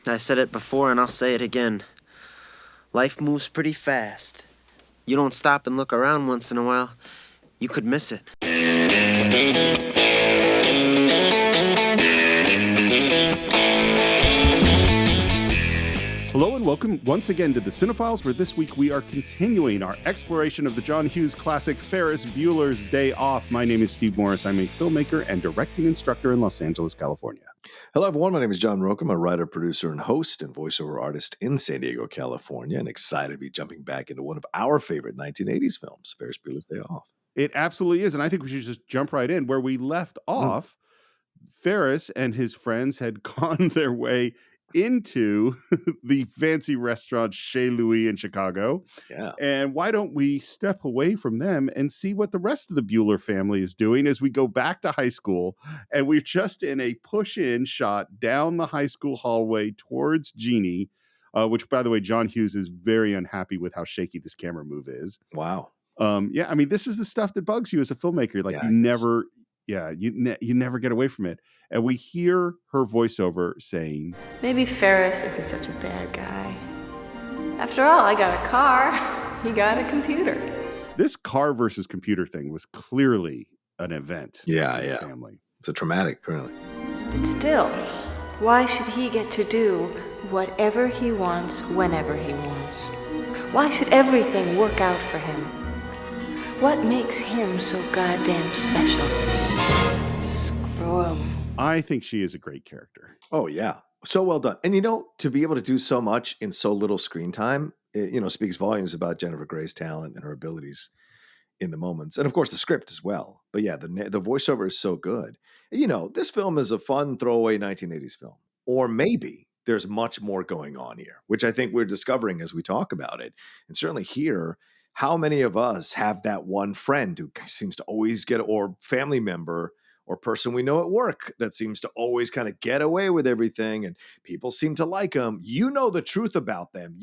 I said it before and I'll say it again. Life moves pretty fast. You don't stop and look around once in a while, you could miss it. Hello and welcome once again to the Cine-Files, where this week we are continuing our exploration of the John Hughes classic Ferris Bueller's Day Off. My name is Steve Morris. I'm a filmmaker and directing instructor in Los Angeles, California. Hello, everyone. My name is John Rocha. I'm a writer, producer, and host and voiceover artist in San Diego, California, and excited to be jumping back into one of our favorite 1980s films, Ferris Bueller's Day Off. It absolutely is, and I think we should just jump right in. Where we left off, Ferris and his friends had gone their way into the fancy restaurant Chez Louis in Chicago. Yeah. And why don't we step away from them and see what the rest of the Bueller family is doing as we go back to high school. And we're just in a push-in shot down the high school hallway towards Jeannie, which, by the way, John Hughes is very unhappy with how shaky this camera move is. Wow. Yeah, I mean, this is the stuff that bugs you as a filmmaker. Like, you never get away from it. And we hear her voiceover saying, "Maybe Ferris isn't such a bad guy. After all, I got a car. He got a computer." This car versus computer thing was clearly an event. Yeah. In the family. It's a traumatic, apparently. But still, why should he get to do whatever he wants whenever he wants? Why should everything work out for him? What makes him so goddamn special? Screw him. I think she is a great character. Oh, yeah. So well done. And, to be able to do so much in so little screen time, it, speaks volumes about Jennifer Grey's talent and her abilities in the moments. And, of course, the script as well. But, yeah, the voiceover is so good. This film is a fun throwaway 1980s film. Or maybe there's much more going on here, which I think we're discovering as we talk about it. And certainly here, how many of us have that one friend who seems to always get, or family member or person we know at work that seems to always kind of get away with everything and people seem to like them. You know the truth about them.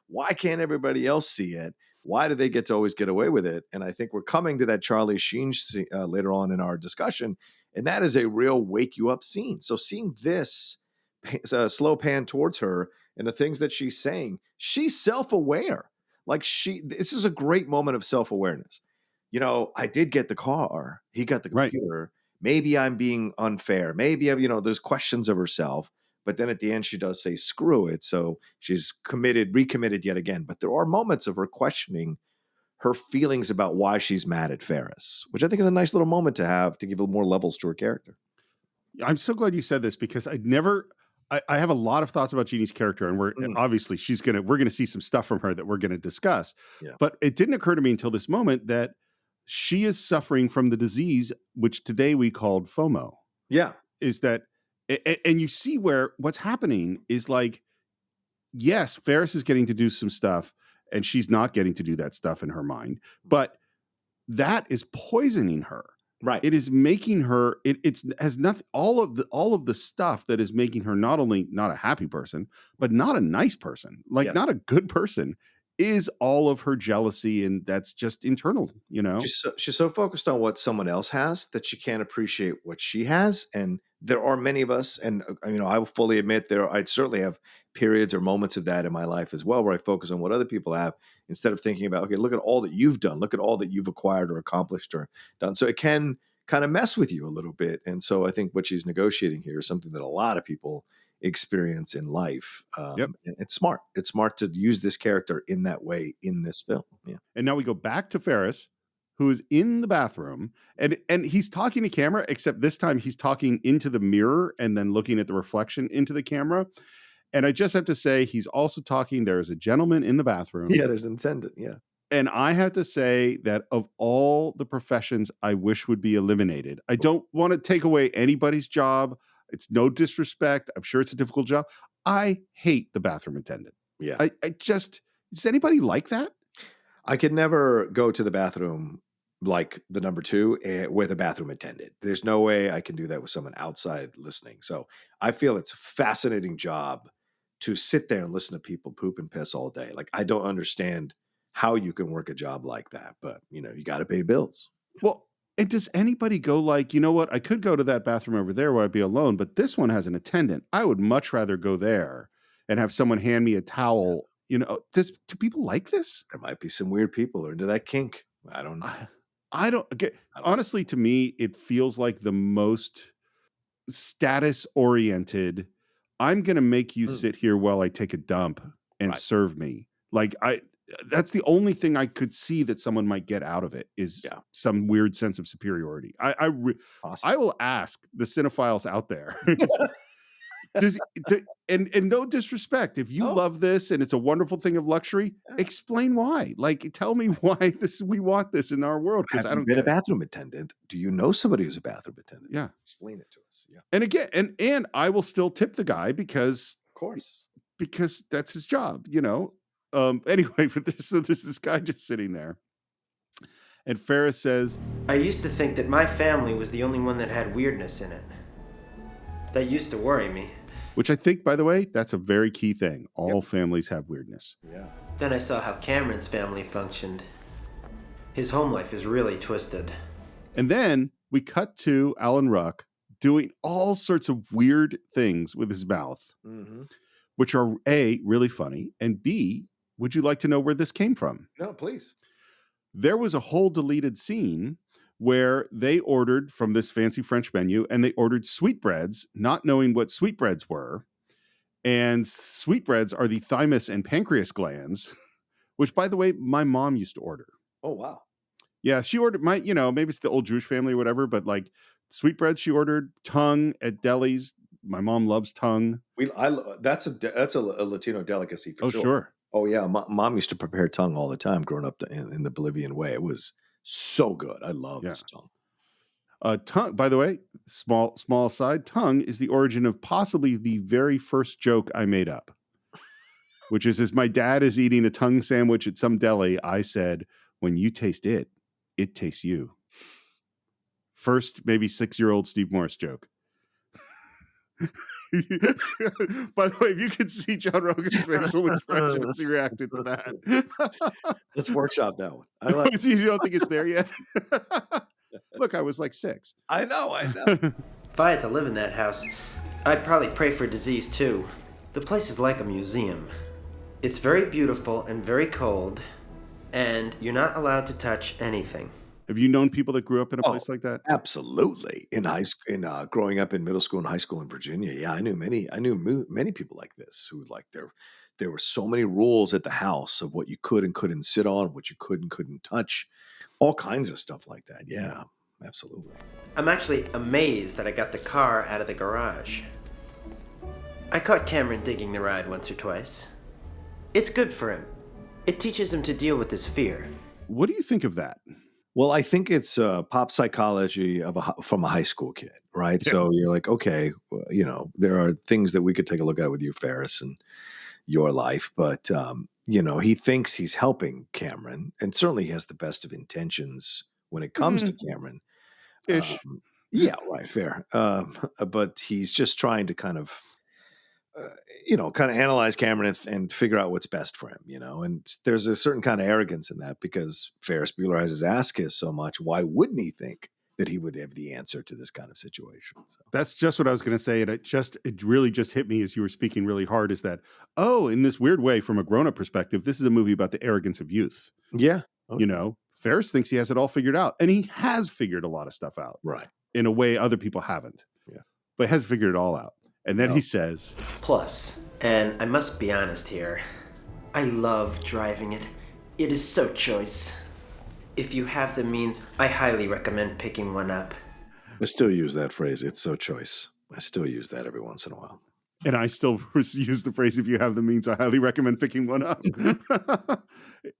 Why can't everybody else see it? Why do they get to always get away with it? And I think we're coming to that Charlie Sheen later on in our discussion, and that is a real wake you up scene. So seeing this slow pan towards her and the things that she's saying, she's self-aware. This is a great moment of self-awareness. I did get the car. He got the computer. Right. Maybe I'm being unfair. Maybe there's questions of herself. But then at the end, she does say, screw it. So she's recommitted yet again. But there are moments of her questioning her feelings about why she's mad at Ferris, which I think is a nice little moment to have to give a little more levels to her character. I'm so glad you said this because I have a lot of thoughts about Jeannie's character, and obviously we're gonna see some stuff from her that we're gonna discuss. Yeah. But it didn't occur to me until this moment that she is suffering from the disease, which today we called FOMO. Yeah. Is that, and you see where what's happening is like, yes, Ferris is getting to do some stuff and she's not getting to do that stuff in her mind, but that is poisoning her. Right. It is making her, has nothing, all of the stuff that is making her not only not a happy person, but not a nice person, not a good person, is all of her jealousy, and that's just internal, She's so focused on what someone else has that she can't appreciate what she has. And there are many of us, and I will fully admit I certainly have periods or moments of that in my life as well, where I focus on what other people have instead of thinking about, okay, look at all that you've done, look at all that you've acquired or accomplished or done. So it can kind of mess with you a little bit. And so I think what she's negotiating here is something that a lot of people experience in life. And it's smart. It's smart to use this character in that way in this film. Yeah. And now we go back to Ferris, who is in the bathroom, and he's talking to camera, except this time he's talking into the mirror and then looking at the reflection into the camera. And I just have to say, he's also talking, there is a gentleman in the bathroom. Yeah, there's an attendant. Yeah. And I have to say that of all the professions I wish would be eliminated, I don't want to take away anybody's job. It's no disrespect. I'm sure it's a difficult job. I hate the bathroom attendant. Yeah. Does anybody like that? I could never go to the bathroom like the number 2 with a bathroom attendant. There's no way I can do that with someone outside listening. So I feel it's a fascinating job to sit there and listen to people poop and piss all day. Like, I don't understand how you can work a job like that, but you got to pay bills. Well, And does anybody go like, you know what? I could go to that bathroom over there where I'd be alone, but this one has an attendant. I would much rather go there and have someone hand me a towel. Do people like this? There might be some weird people who are into that kink. I don't know. I don't get, honestly, to me, it feels like the most status oriented. I'm going to make you sit here while I take a dump and serve me. Like that's the only thing I could see that someone might get out of it is some weird sense of superiority. I will ask the cinephiles out there. And no disrespect, if you love this and it's a wonderful thing of luxury, explain why. Like, tell me why we want this in our world. Because I don't been a bathroom attendant. Do you know somebody who's a bathroom attendant? Yeah, explain it to us. Yeah, and again, and I will still tip the guy because, of course, because that's his job. Anyway, but there's this guy just sitting there, and Ferris says, I used to think that my family was the only one that had weirdness in it. That used to worry me. Which I think, by the way, that's a very key thing. All families have weirdness. Yeah. Then I saw how Cameron's family functioned. His home life is really twisted. And then we cut to Alan Ruck doing all sorts of weird things with his mouth, which are A, really funny, and B, would you like to know where this came from? No, please. There was a whole deleted scene where they ordered from this fancy French menu, and they ordered sweetbreads, not knowing what sweetbreads were. And sweetbreads are the thymus and pancreas glands, which, by the way, my mom used to order. Oh, wow. Yeah, she ordered maybe it's the old Jewish family or whatever, but like sweetbreads she ordered, tongue at delis. My mom loves tongue. That's a Latino delicacy for sure. Oh, sure. Oh, yeah. Mom used to prepare tongue all the time growing up in the Bolivian way. It was so good. I love this tongue. Tongue, by the way, small aside, tongue is the origin of possibly the very first joke I made up, which is as my dad is eating a tongue sandwich at some deli, I said, when you taste it, it tastes you. First, maybe 6-year-old Steve Morris joke. By the way, if you could see John Rogan's facial expression as he reacted to that. Let's workshop that one. I like you don't think it's there yet? Look, I was like 6. I know. If I had to live in that house, I'd probably pray for disease too. The place is like a museum. It's very beautiful and very cold, and you're not allowed to touch anything. Have you known people that grew up in a place like that? Absolutely. Growing up in middle school and high school in Virginia, yeah, I knew many people like this who like there were so many rules at the house of what you could and couldn't sit on, what you could and couldn't touch, all kinds of stuff like that. Yeah, absolutely. I'm actually amazed that I got the car out of the garage. I caught Cameron digging the ride once or twice. It's good for him. It teaches him to deal with his fear. What do you think of that? Well, I think it's pop psychology from a high school kid, right? Yeah. So you're like, okay, there are things that we could take a look at with you, Ferris, and your life. But, he thinks he's helping Cameron, and certainly he has the best of intentions when it comes to Cameron. Ish. Yeah, right, fair. But he's just trying to kind of analyze Cameron and figure out what's best for him, and there's a certain kind of arrogance in that because Ferris Bueller has his ass kissed so much. Why wouldn't he think that he would have the answer to this kind of situation? So. That's just what I was going to say. And it really just hit me as you were speaking really hard is that, in this weird way, from a grown-up perspective, this is a movie about the arrogance of youth. Yeah. Okay. Ferris thinks he has it all figured out, and he has figured a lot of stuff out. Right. In a way other people haven't. Yeah. But hasn't figured it all out. And then he says, plus, and I must be honest here, I love driving it. It is so choice. If you have the means, I highly recommend picking one up. I still use that phrase, it's so choice. I still use that every once in a while. And I still use the phrase, if you have the means, I highly recommend picking one up.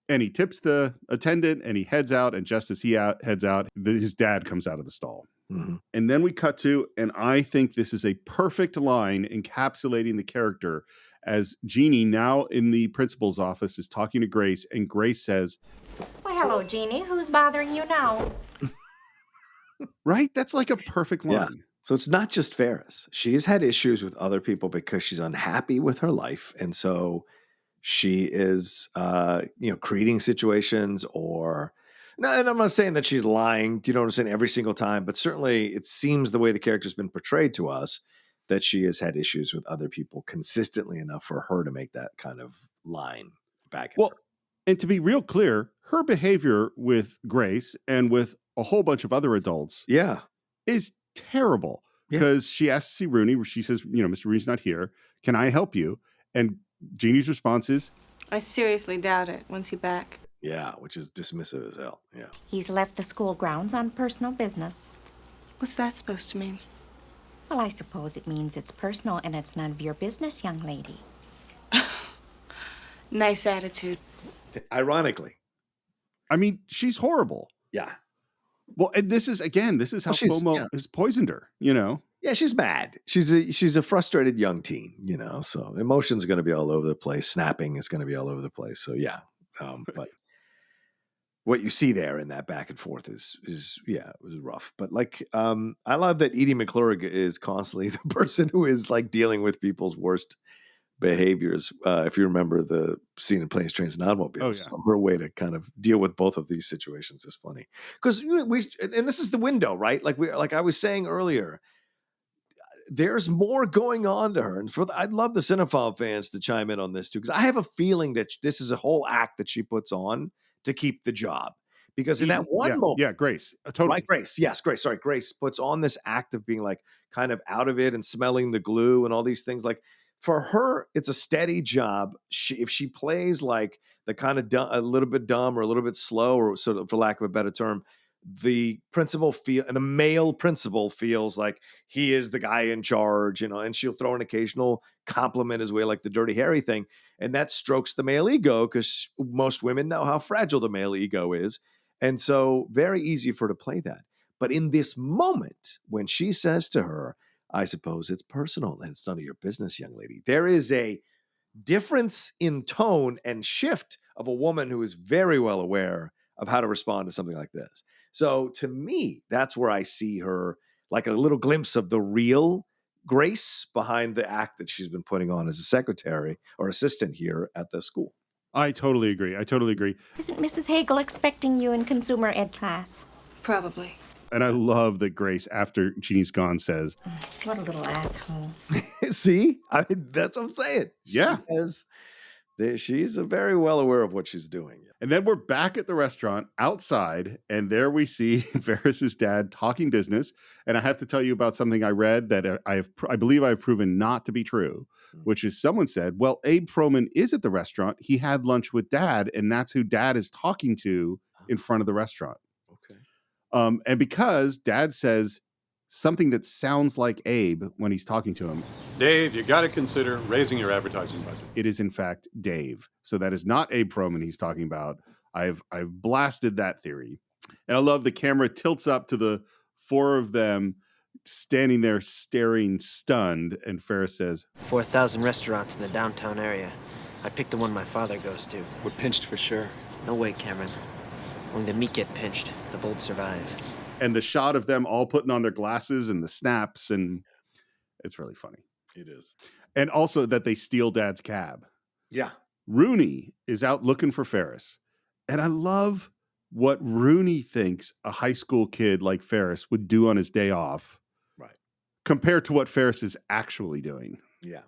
And he tips the attendant and he heads out. And just as he heads out, his dad comes out of the stall. Mm-hmm. And then we cut to, and I think this is a perfect line encapsulating the character as Jeannie, now in the principal's office, is talking to Grace, and Grace says, "Well, hello, Jeannie. Who's bothering you now?" Right? That's like a perfect line. Yeah. So it's not just Ferris. She's had issues with other people because she's unhappy with her life. And so she is, creating situations or No, and I'm not saying that she's lying. Do you know what I'm saying? Every single time, but certainly it seems the way the character's been portrayed to us that she has had issues with other people consistently enough for her to make that kind of line back and forth. Well, and to be real clear, her behavior with Grace and with a whole bunch of other adults Yeah. is terrible because she asks to see Rooney. She says, Mr. Rooney's not here. Can I help you? And Jeannie's response is, I seriously doubt it. When's he back? Yeah, which is dismissive as hell. Yeah. He's left the school grounds on personal business. What's that supposed to mean? Well, I suppose it means it's personal and it's none of your business, young lady. Nice attitude. Ironically. I mean, she's horrible. Yeah. Well, and this is how FOMO has poisoned her, Yeah, she's mad. She's a frustrated young teen, so emotions are going to be all over the place. Snapping is going to be all over the place. So yeah. But what you see there in that back and forth is it was rough. But I love that Edie McClurg is constantly the person who is like dealing with people's worst behaviors. If you remember the scene in Planes, Trains, and Automobiles, so her way to kind of deal with both of these situations is funny because and this is the window, right? Like I was saying earlier, there's more going on to her, and I'd love the Cinephile fans to chime in on this too, because I have a feeling that this is a whole act that she puts on to keep the job. Because in that one moment, Grace, totally, right? Grace, yes, Grace. Sorry, Grace puts on this act of being like kind of out of it and smelling the glue and all these things. Like for her, it's a steady job. If she plays like the kind of a little bit dumb or a little bit slow, or sort of, for lack of a better term, the male principal feels like he is the guy in charge, and she'll throw an occasional compliment his way, like the Dirty Harry thing. And that strokes the male ego because most women know how fragile the male ego is. And so very easy for her to play that. But in this moment, when she says to her, I suppose it's personal and it's none of your business, young lady, there is a difference in tone and shift of a woman who is very well aware of how to respond to something like this. So to me, that's where I see her, like a little glimpse of the real Grace behind the act that she's been putting on as a secretary or assistant here at the school. I totally agree. Isn't Mrs. Hagel expecting you in consumer ed class? Probably. And I love that Grace, after Jeannie's gone, says, What a little asshole. See? That's what I'm saying. Yeah. She's very well aware of what she's doing. And then we're back at the restaurant outside, and there we see Ferris's dad talking business. And I have to tell you about something I read that I believe I've proven not to be true, which is someone said, well, Abe Froman is at the restaurant. He had lunch with Dad, and that's who Dad is talking to in front of the restaurant. Okay. And because Dad says something that sounds like Abe when he's talking to him. Dave, you got to consider raising your advertising budget. It is, in fact, Dave. So that is not Abe Froman he's talking about. I've blasted that theory. And I love the camera tilts up to the four of them standing there staring stunned. And Ferris says, 4,000 restaurants in the downtown area. I picked the one my father goes to. We're pinched for sure. No way, Cameron. Only the meek get pinched. The bold survive. And the shot of them all putting on their glasses and the snaps, and it's really funny. It is. And also that they steal Dad's cab. Yeah. Rooney is out looking for Ferris. And I love what Rooney thinks a high school kid like Ferris would do on his day off. Right. Compared to what Ferris is actually doing. Yeah.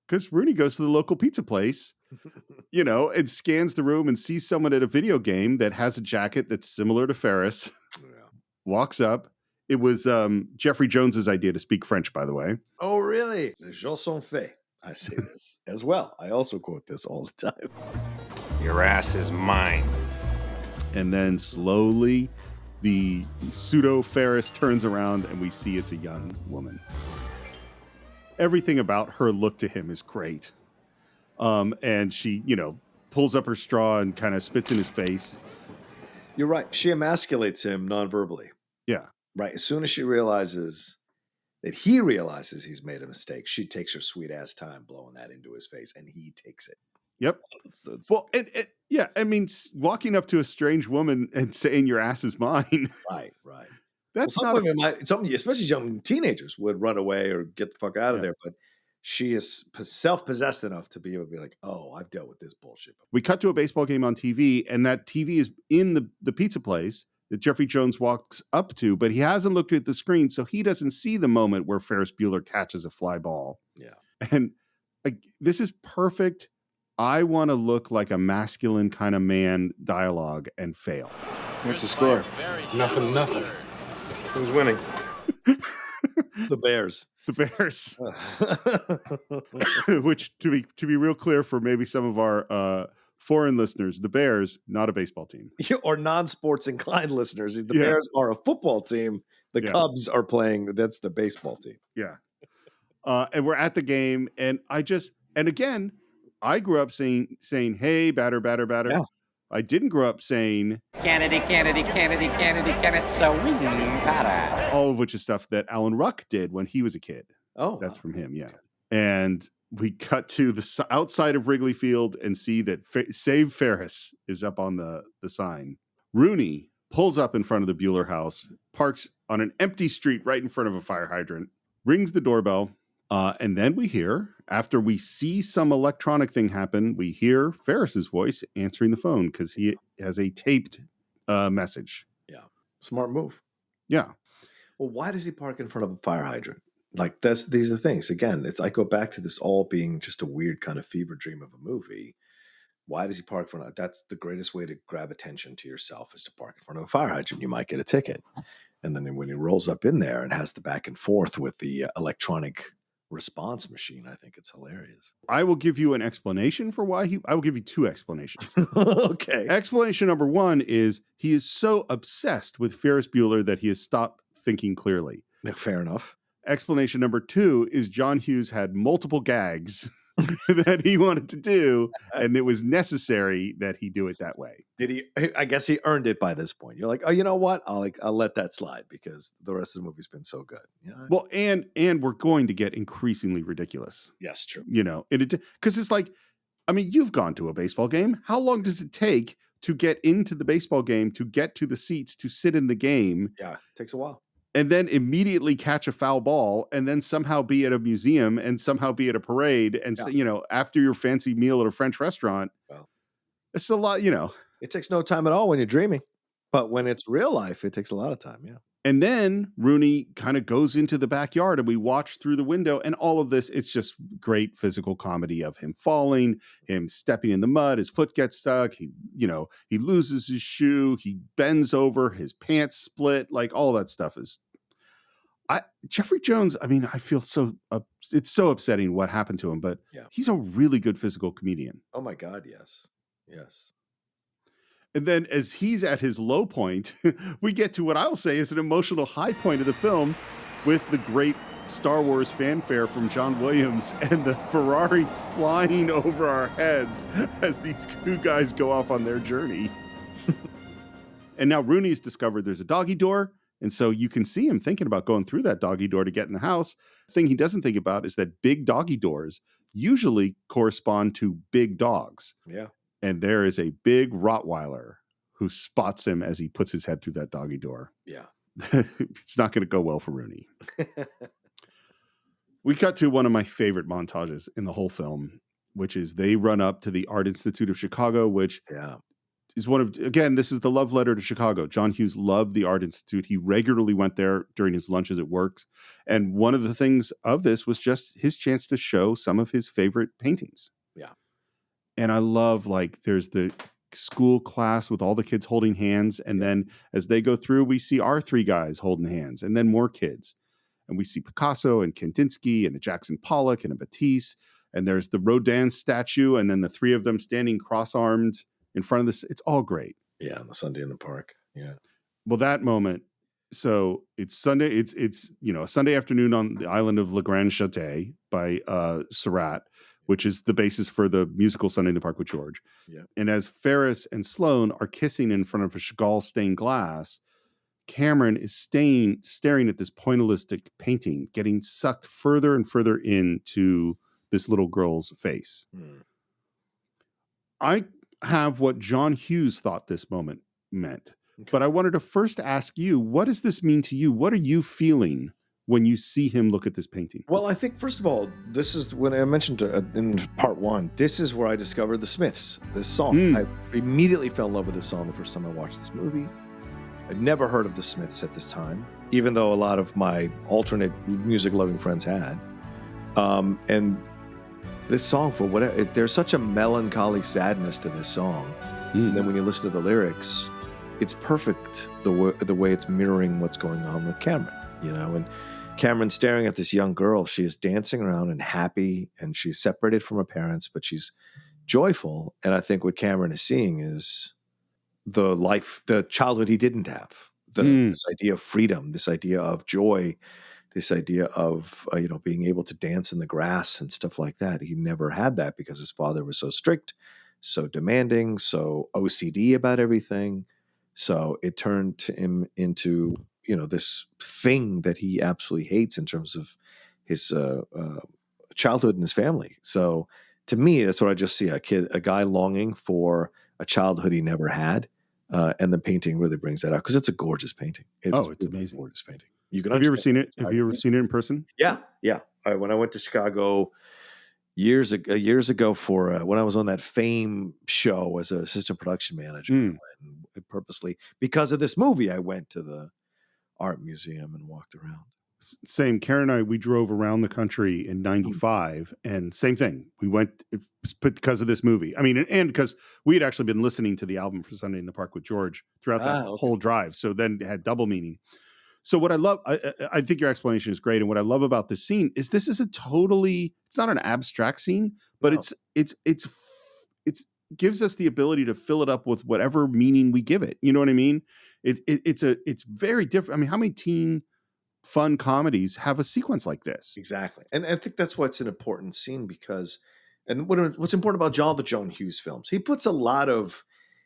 Because Rooney goes to the local pizza place, and scans the room and sees someone at a video game that has a jacket that's similar to Ferris. Yeah. Walks up. It was Jeffrey Jones's idea to speak French, by the way. Oh, really? Les gens sont faits. I say this as well. I also quote this all the time. Your ass is mine. And then slowly the pseudo Ferris turns around and we see it's a young woman. Everything about her look to him is great. And she, pulls up her straw and kind of spits in his face. You're right. She emasculates him non-verbally. Yeah. Right. As soon as she realizes that he realizes he's made a mistake, she takes her sweet ass time blowing that into his face, and he takes it. Yep. So well, yeah, I mean, walking up to a strange woman and saying your ass is mine. Right. That's some women especially young teenagers, would run away or get the fuck out of there. But she is self-possessed enough to be able to be like, oh, I've dealt with this bullshit. We cut to a baseball game on TV, and that TV is in the pizza place that Jeffrey Jones walks up to, but he hasn't looked at the screen, so he doesn't see the moment where Ferris Bueller catches a fly ball. Yeah. And this is perfect. I want to look like a masculine kind of man dialogue and fail. What's the score? Nothing. Who's winning? The Bears. The Bears. Which, to be real clear for maybe some of our foreign listeners, the Bears, not a baseball team. Or non-sports inclined listeners. The Bears are a football team. The Cubs are playing. That's the baseball team. Yeah. And we're at the game, and again, I grew up saying, hey, batter. Yeah. I didn't grow up saying Kennedy, so batter. all of which is stuff that Alan Ruck did when he was a kid. Oh, that's from him, yeah. Okay. And we cut to the outside of Wrigley Field and see that Save Ferris is up on the sign. Rooney pulls up in front of the Bueller house, parks on an empty street right in front of a fire hydrant, rings the doorbell, and then we hear, after we see some electronic thing happen, we hear Ferris's voice answering the phone because he has a taped message. Yeah. Smart move. Yeah. Well, why does he park in front of a fire hydrant? Like, these are the things. Again, I go back to this all being just a weird kind of fever dream of a movie. Why does he park in front of? That's the greatest way to grab attention to yourself, is to park in front of a fire hydrant. You might get a ticket. And then when he rolls up in there and has the back and forth with the electronic response machine, I think it's hilarious. I will give you an explanation for why I will give you two explanations. Okay. Explanation number one is he is so obsessed with Ferris Bueller that he has stopped thinking clearly. Fair enough. Explanation number two is John Hughs had multiple gags that he wanted to do, and it was necessary that he do it that way. Did he? I guess he earned it by this point. You're like, oh, you know what? I'll let that slide because the rest of the movie's been so good. Yeah. Well, and we're going to get increasingly ridiculous. Yes, true. Because it's like, I mean, you've gone to a baseball game. How long does it take to get into the baseball game, to get to the seats, to sit in the game? Yeah, it takes a while. And then immediately catch a foul ball, and then somehow be at a museum, and somehow be at a parade, and after your fancy meal at a French restaurant. Well, it's a lot, It takes no time at all when you're dreaming, but when it's real life, it takes a lot of time. Yeah. And then Rooney kind of goes into the backyard, and we watch through the window, and all of this, it's just great physical comedy of him falling, him stepping in the mud, his foot gets stuck, he loses his shoe, he bends over, his pants split, like all that stuff is. Jeffrey Jones, I mean, I feel it's so upsetting what happened to him, but he's a really good physical comedian. Oh my God, yes. Yes. And then as he's at his low point, we get to what I'll say is an emotional high point of the film with the great Star Wars fanfare from John Williams and the Ferrari flying over our heads as these two guys go off on their journey. And now Rooney's discovered there's a doggy door. And so you can see him thinking about going through that doggy door to get in the house. The thing he doesn't think about is that big doggy doors usually correspond to big dogs. Yeah. And there is a big Rottweiler who spots him as he puts his head through that doggy door. Yeah. It's not going to go well for Rooney. We cut to one of my favorite montages in the whole film, which is they run up to the Art Institute of Chicago, which is this is the love letter to Chicago. John Hughs loved the Art Institute. He regularly went there during his lunches at Works. And one of the things of this was just his chance to show some of his favorite paintings. Yeah. And I love, there's the school class with all the kids holding hands. And then as they go through, we see our three guys holding hands and then more kids. And we see Picasso and Kandinsky and a Jackson Pollock and a Matisse. And there's the Rodin statue. And then the three of them standing cross-armed in front of this. It's all great. Yeah. On the Sunday in the park. Yeah. Well, that moment. So it's Sunday. It's a Sunday afternoon on the island of La Grande Château by Surratt, which is the basis for the musical Sunday in the Park with George. Yeah. And as Ferris and Sloane are kissing in front of a Chagall stained glass, Cameron is staring at this pointillistic painting, getting sucked further and further into this little girl's face. I have what John Hughs thought this moment meant. Okay. But I wanted to first ask you, what does this mean to you? What are you feeling when you see him look at this painting? Well, I think, first of all, this is when I mentioned in part one, this is where I discovered the Smiths, this song. I immediately fell in love with this song the first time I watched this movie. I'd never heard of the Smiths at this time, even though a lot of my alternate music-loving friends had. And this song, for whatever, there's such a melancholy sadness to this song. And then when you listen to the lyrics, it's perfect the way it's mirroring what's going on with Cameron, and Cameron's staring at this young girl. She is dancing around and happy, and she's separated from her parents, but she's joyful. And I think what Cameron is seeing is the childhood he didn't have, this idea of freedom, this idea of joy, this idea of, being able to dance in the grass and stuff like that. He never had that because his father was so strict, so demanding, so OCD about everything. So it turned him into, this thing that he absolutely hates in terms of his childhood and his family. So to me, that's what I just see: a guy longing for a childhood he never had. And the painting really brings that out because it's a gorgeous painting. It's really amazing. Gorgeous painting. Have you ever seen it? Have you ever seen it in person? Yeah. When I went to Chicago years ago for when I was on that Fame show as an assistant production manager, and purposely because of this movie, I went to the art museum and walked around. Same. Karen and I, we drove around the country in '95, and same thing. We went because of this movie. I mean, and because we had actually been listening to the album for Sunday in the Park with George throughout that whole drive, so then it had double meaning. So what I love, I think your explanation is great, and what I love about this scene is this is it's not an abstract scene, but it's gives us the ability to fill it up with whatever meaning we give it. You know what I mean? It's very different. I mean, how many teen fun comedies have a sequence like this? Exactly. And I think that's what's an important scene because, and what's important about all the John Hughes films, he puts a lot of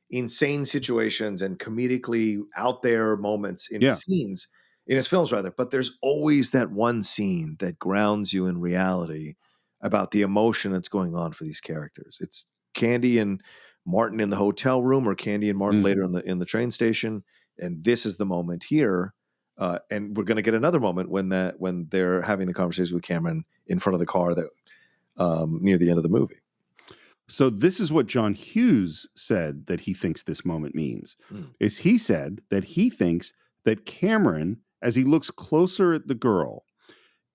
insane situations and comedically out there moments in scenes, in his films rather, but there's always that one scene that grounds you in reality about the emotion that's going on for these characters. It's Candy and Martin in the hotel room, or Candy and Martin later in the train station. And this is the moment here. And we're going to get another moment when they're having the conversation with Cameron in front of the car that near the end of the movie. So this is what John Hughes said that he thinks this moment means. Is he said that he thinks that Cameron, as he looks closer at the girl,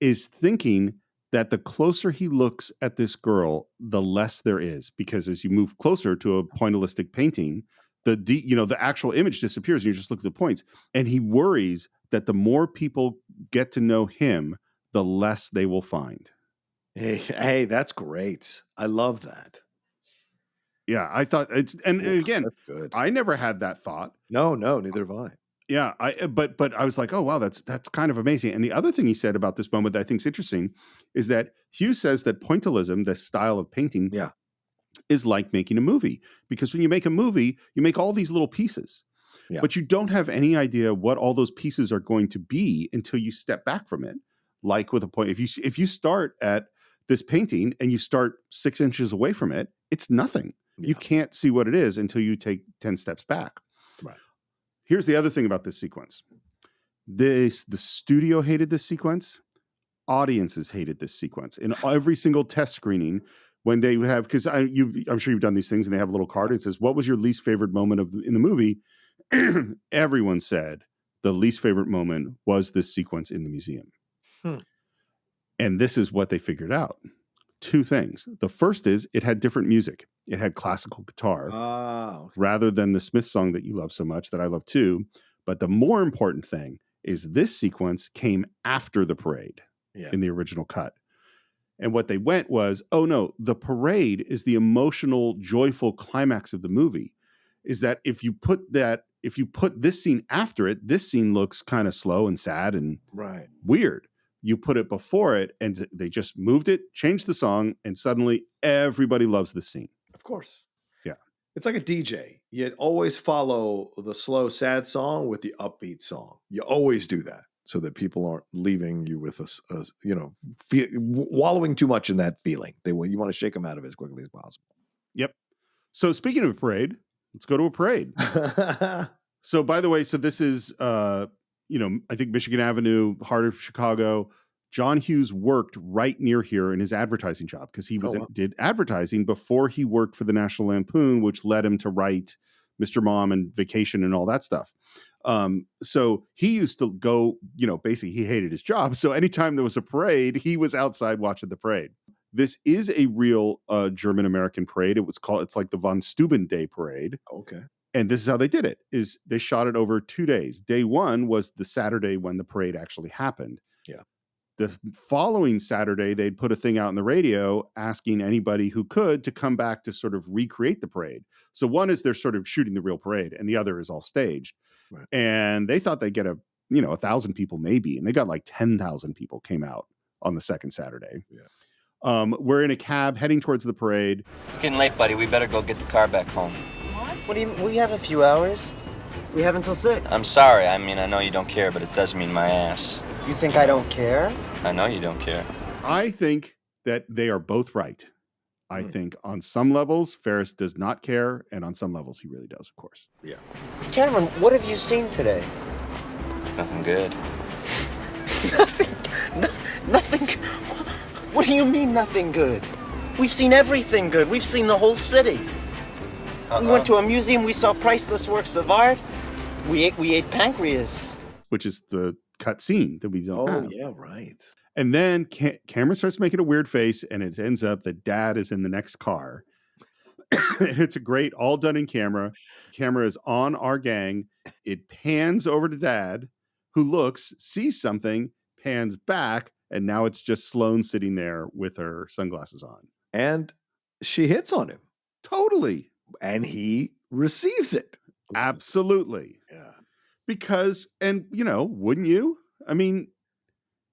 is thinking that the closer he looks at this girl, the less there is, because as you move closer to a pointillistic painting, the actual image disappears and you just look at the points. And he worries that the more people get to know him, the less they will find. Hey, that's great. I love that. Yeah, I thought again, that's good. I never had that thought. No, neither have I. Yeah, but I was like, oh wow, that's kind of amazing. And the other thing he said about this moment that I think is interesting is that Hughes says that pointillism, this style of painting, is like making a movie, because when you make a movie, you make all these little pieces, but you don't have any idea what all those pieces are going to be until you step back from it. Like with a point, if you start at this painting and you start 6 inches away from it, it's nothing. You can't see what it is until you take 10 steps back. Right. Here's the other thing about this sequence. The studio hated this sequence. Audiences hated this sequence. In every single test screening, when they would have, because I'm sure you've done these things, and they have a little card. It says, "What was your least favorite moment in the movie?" Everyone said the least favorite moment was this sequence in the museum. And this is what they figured out. 2 things. The first is it had different music. It had classical guitar rather than the Smith song that you love so much, that I love too. But the more important thing is this sequence came after the parade in the original cut. And what they went was, oh no, the parade is the emotional, joyful climax of the movie. Is that if you put this scene after it, this scene looks kind of slow and sad and weird. You put it before it, and they just moved it, changed the song, and suddenly everybody loves the scene. Of course. Yeah. It's like a DJ. You always follow the slow, sad song with the upbeat song. You always do that so that people aren't leaving you with wallowing too much in that feeling. You want to shake them out of it as quickly as possible. Yep. So speaking of a parade, let's go to a parade. So by the way, so this is I think Michigan Avenue, heart of Chicago. John Hughs worked right near here in his advertising job because he did advertising before he worked for the National Lampoon, which led him to write Mr. Mom and Vacation and all that stuff. So he used to go, basically he hated his job. So anytime there was a parade, he was outside watching the parade. This is a real German-American parade. It's like the von Steuben Day parade. Okay. And this is how they did it, is they shot it over 2 days. Day one was the Saturday when the parade actually happened. Yeah. The following Saturday, they'd put a thing out on the radio asking anybody who could to come back to sort of recreate the parade. So one is they're sort of shooting the real parade, and the other is all staged. Right. And they thought they'd get 1,000 people maybe, and they got like 10,000 people came out on the second Saturday. Yeah. We're in a cab heading towards the parade. It's getting late, buddy. We better go get the car back home. What do you mean? We have a few hours. We have until 6. I'm sorry. I mean, I know you don't care, but it does mean my ass. You think I don't care? I know you don't care. I think that they are both right. I think on some levels, Ferris does not care, and on some levels, he really does, of course. Yeah. Cameron, what have you seen today? Nothing good. Nothing. What do you mean, nothing good? We've seen everything good. We've seen the whole city. We went to a museum. We saw priceless works of art. We ate pancreas, which is the cut scene that we don't have. Oh, yeah, right. And then Cameron starts making a weird face, and it ends up that Dad is in the next car. And it's a great, all done in camera. Camera is on our gang. It pans over to Dad, who looks, sees something, pans back, and now it's just Sloane sitting there with her sunglasses on. And she hits on him. Totally. And he receives it. Absolutely. Yeah. Because, and wouldn't you? I mean,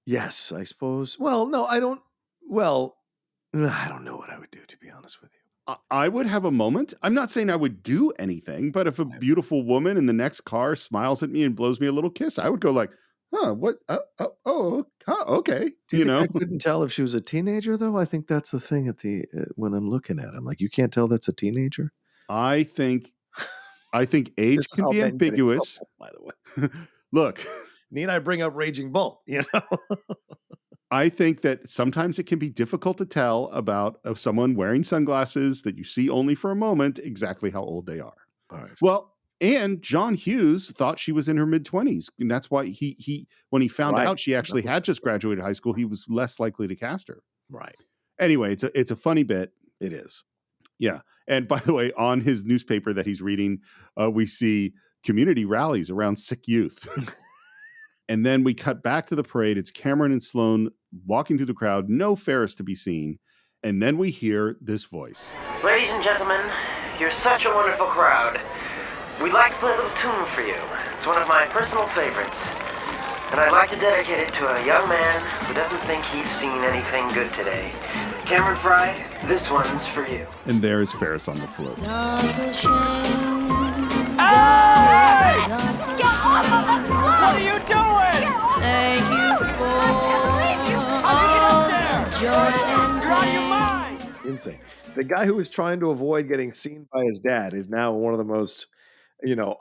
yes, I suppose. Well, no, I don't. Well, I don't know what I would do, to be honest with you. I would have a moment. I'm not saying I would do anything, but if a beautiful woman in the next car smiles at me and blows me a little kiss, I would go like, what? Okay. Do you think I couldn't tell if she was a teenager, though? I think that's the thing when I'm looking at him. Like, you can't tell that's a teenager? I think age can be ambiguous. By the way. Look. Need I bring up Raging Bull? I think that sometimes it can be difficult to tell about someone wearing sunglasses that you see only for a moment exactly how old they are. All right. Well, and John Hughs thought she was in her mid-20s. And that's why he when he found out she actually had just graduated high school, he was less likely to cast her. Right. Anyway, it's a funny bit. It is. Yeah. And by the way, on his newspaper that he's reading, we see community rallies around sick youth. And then we cut back to the parade. It's Cameron and Sloane walking through the crowd, no Ferris to be seen. And then we hear this voice. Ladies and gentlemen, you're such a wonderful crowd. We'd like to play a little tune for you. It's one of my personal favorites. And I'd like to dedicate it to a young man who doesn't think he's seen anything good today. Cameron Fry, this one's for you. And there's Ferris on the float. Hey! Get off of the float! What are you doing? Thank you for all the joy and pain. Insane. The guy who was trying to avoid getting seen by his dad is now one of the most,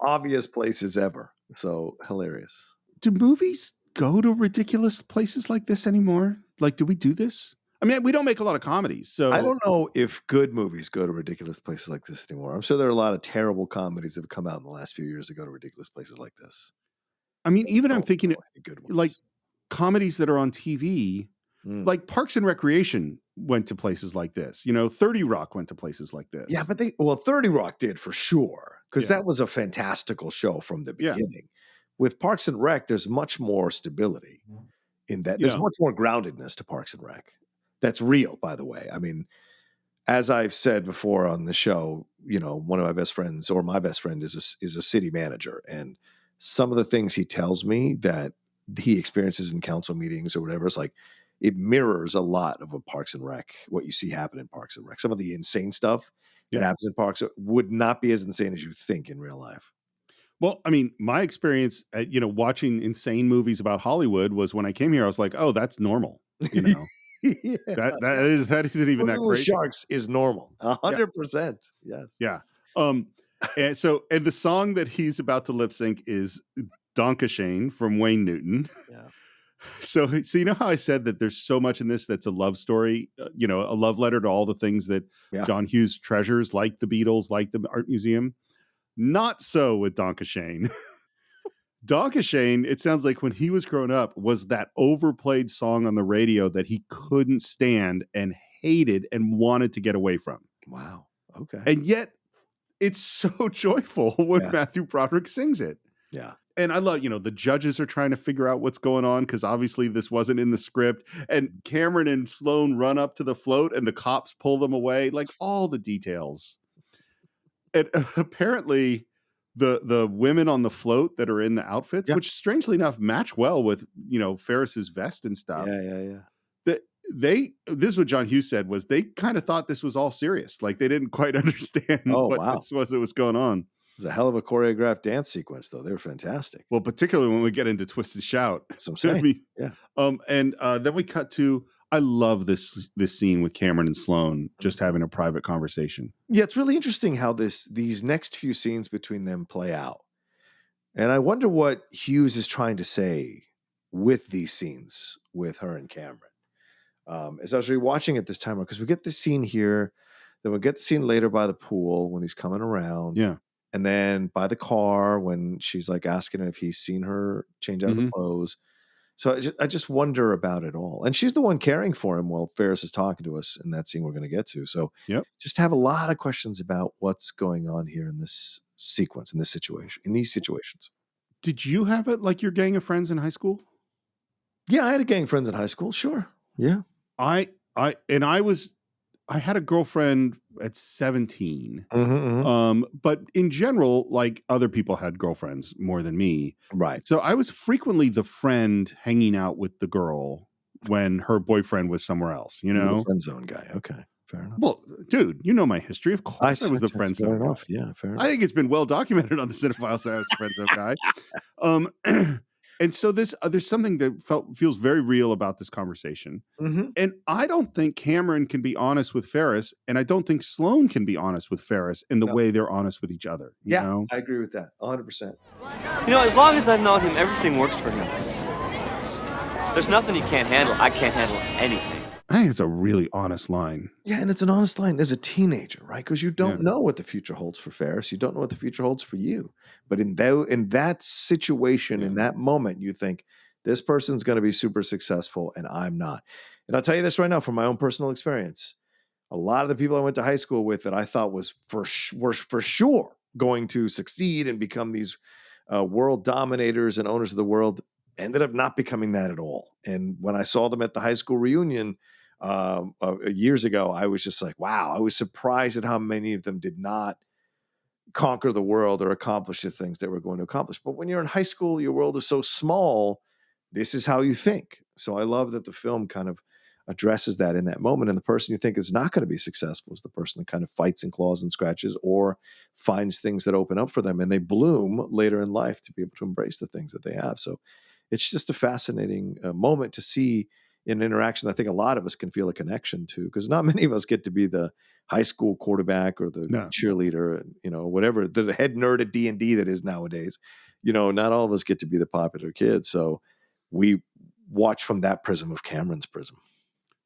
obvious places ever. So hilarious. Do movies go to ridiculous places like this anymore? Like, do we do this? I mean, we don't make a lot of comedies, so I don't know if good movies go to ridiculous places like this anymore. I'm sure there are a lot of terrible comedies that have come out in the last few years that go to ridiculous places like this. I mean, even I'm thinking like comedies that are on TV, like Parks and Recreation went to places like this. 30 Rock went to places like this. Yeah, but 30 Rock did for sure, because that was a fantastical show from the beginning. Yeah. With Parks and Rec, there's much more stability in that. There's much more groundedness to Parks and Rec. That's real, by the way. I mean, as I've said before on the show, one of my best friends, or my best friend, is a city manager, and some of the things he tells me that he experiences in council meetings or whatever, it's like it mirrors a lot of a Parks and Rec, what you see happen in Parks and Rec. Some of the insane stuff that happens in Parks would not be as insane as you think in real life. Well, I mean, my experience, watching insane movies about Hollywood was when I came here, I was like, oh, that's normal. Yeah. That isn't even that crazy. Sharks is normal. 100%. Yes. Yeah. And the song that he's about to lip sync is Donkashane from Wayne Newton. Yeah. So you know how I said that there's so much in this that's a love story, a love letter to all the things that John Hughes treasures, like the Beatles, like the art museum. Not so with Donkashane. Donkashane, it sounds like when he was growing up, was that overplayed song on the radio that he couldn't stand and hated and wanted to get away from. Wow. Okay. And yet it's so joyful when Matthew Broderick sings it. Yeah. And I love, the judges are trying to figure out what's going on because obviously this wasn't in the script. And Cameron and Sloane run up to the float and the cops pull them away, like all the details. And apparently the women on the float that are in the outfits, which strangely enough match well with, Ferris's vest and stuff. Yeah. This is what John Hughes said was they kind of thought this was all serious. Like they didn't quite understand what this was that was going on. It was a hell of a choreographed dance sequence, though. They were fantastic. Well, particularly when we get into Twist and Shout. That's what I'm saying. And then we cut to, I love this scene with Cameron and Sloane just having a private conversation. Yeah, it's really interesting how these next few scenes between them play out. And I wonder what Hughes is trying to say with these scenes with her and Cameron. As I was rewatching it this time, because we get this scene here, then we get the scene later by the pool when he's coming around. Yeah. And then by the car when she's like asking him if he's seen her change out of her clothes. So I just wonder about it all. And she's the one caring for him while Ferris is talking to us in that scene we're going to get to. So just have a lot of questions about what's going on here in this sequence, in this situation, in these situations. Did you have it like your gang of friends in high school? Yeah, I had a gang of friends in high school. Sure. Yeah. I had a girlfriend at 17. But in general, like other people had girlfriends more than me. Right. So I was frequently the friend hanging out with the girl when her boyfriend was somewhere else, The friend zone guy. Okay. Fair enough. Well, dude, you know my history. Of course I was the friend zone guy. Yeah, fair enough. I think it's been well documented on the Cine-Files that I was the friend zone guy. And so there's something that feels very real about this conversation. And I don't think Cameron can be honest with Ferris, and I don't think Sloane can be honest with Ferris in the way they're honest with each other. You know? I agree with that 100%. As long as I've known him, everything works for him. There's nothing he can't handle. I can't handle anything. I think it's a really honest line. Yeah, and it's an honest line as a teenager, right? Because you don't know what the future holds for Ferris. You don't know what the future holds for you. But in that situation, in that moment, you think, this person's going to be super successful and I'm not. And I'll tell you this right now from my own personal experience. A lot of the people I went to high school with that I thought were for sure going to succeed and become these world dominators and owners of the world ended up not becoming that at all. And when I saw them at the high school reunion years ago, I was just like, wow, I was surprised at how many of them did not conquer the world or accomplish the things they were going to accomplish. But when you're in high school, your world is so small. This is how you think. So I love that the film kind of addresses that in that moment. And the person you think is not going to be successful is the person that kind of fights and claws and scratches or finds things that open up for them. And they bloom later in life to be able to embrace the things that they have. So it's just a fascinating moment to see in interaction. I think a lot of us can feel a connection to, because not many of us get to be the high school quarterback or the cheerleader, whatever, the head nerd at D&D that is nowadays. Not all of us get to be the popular kid. So we watch from that prism of Cameron's prism.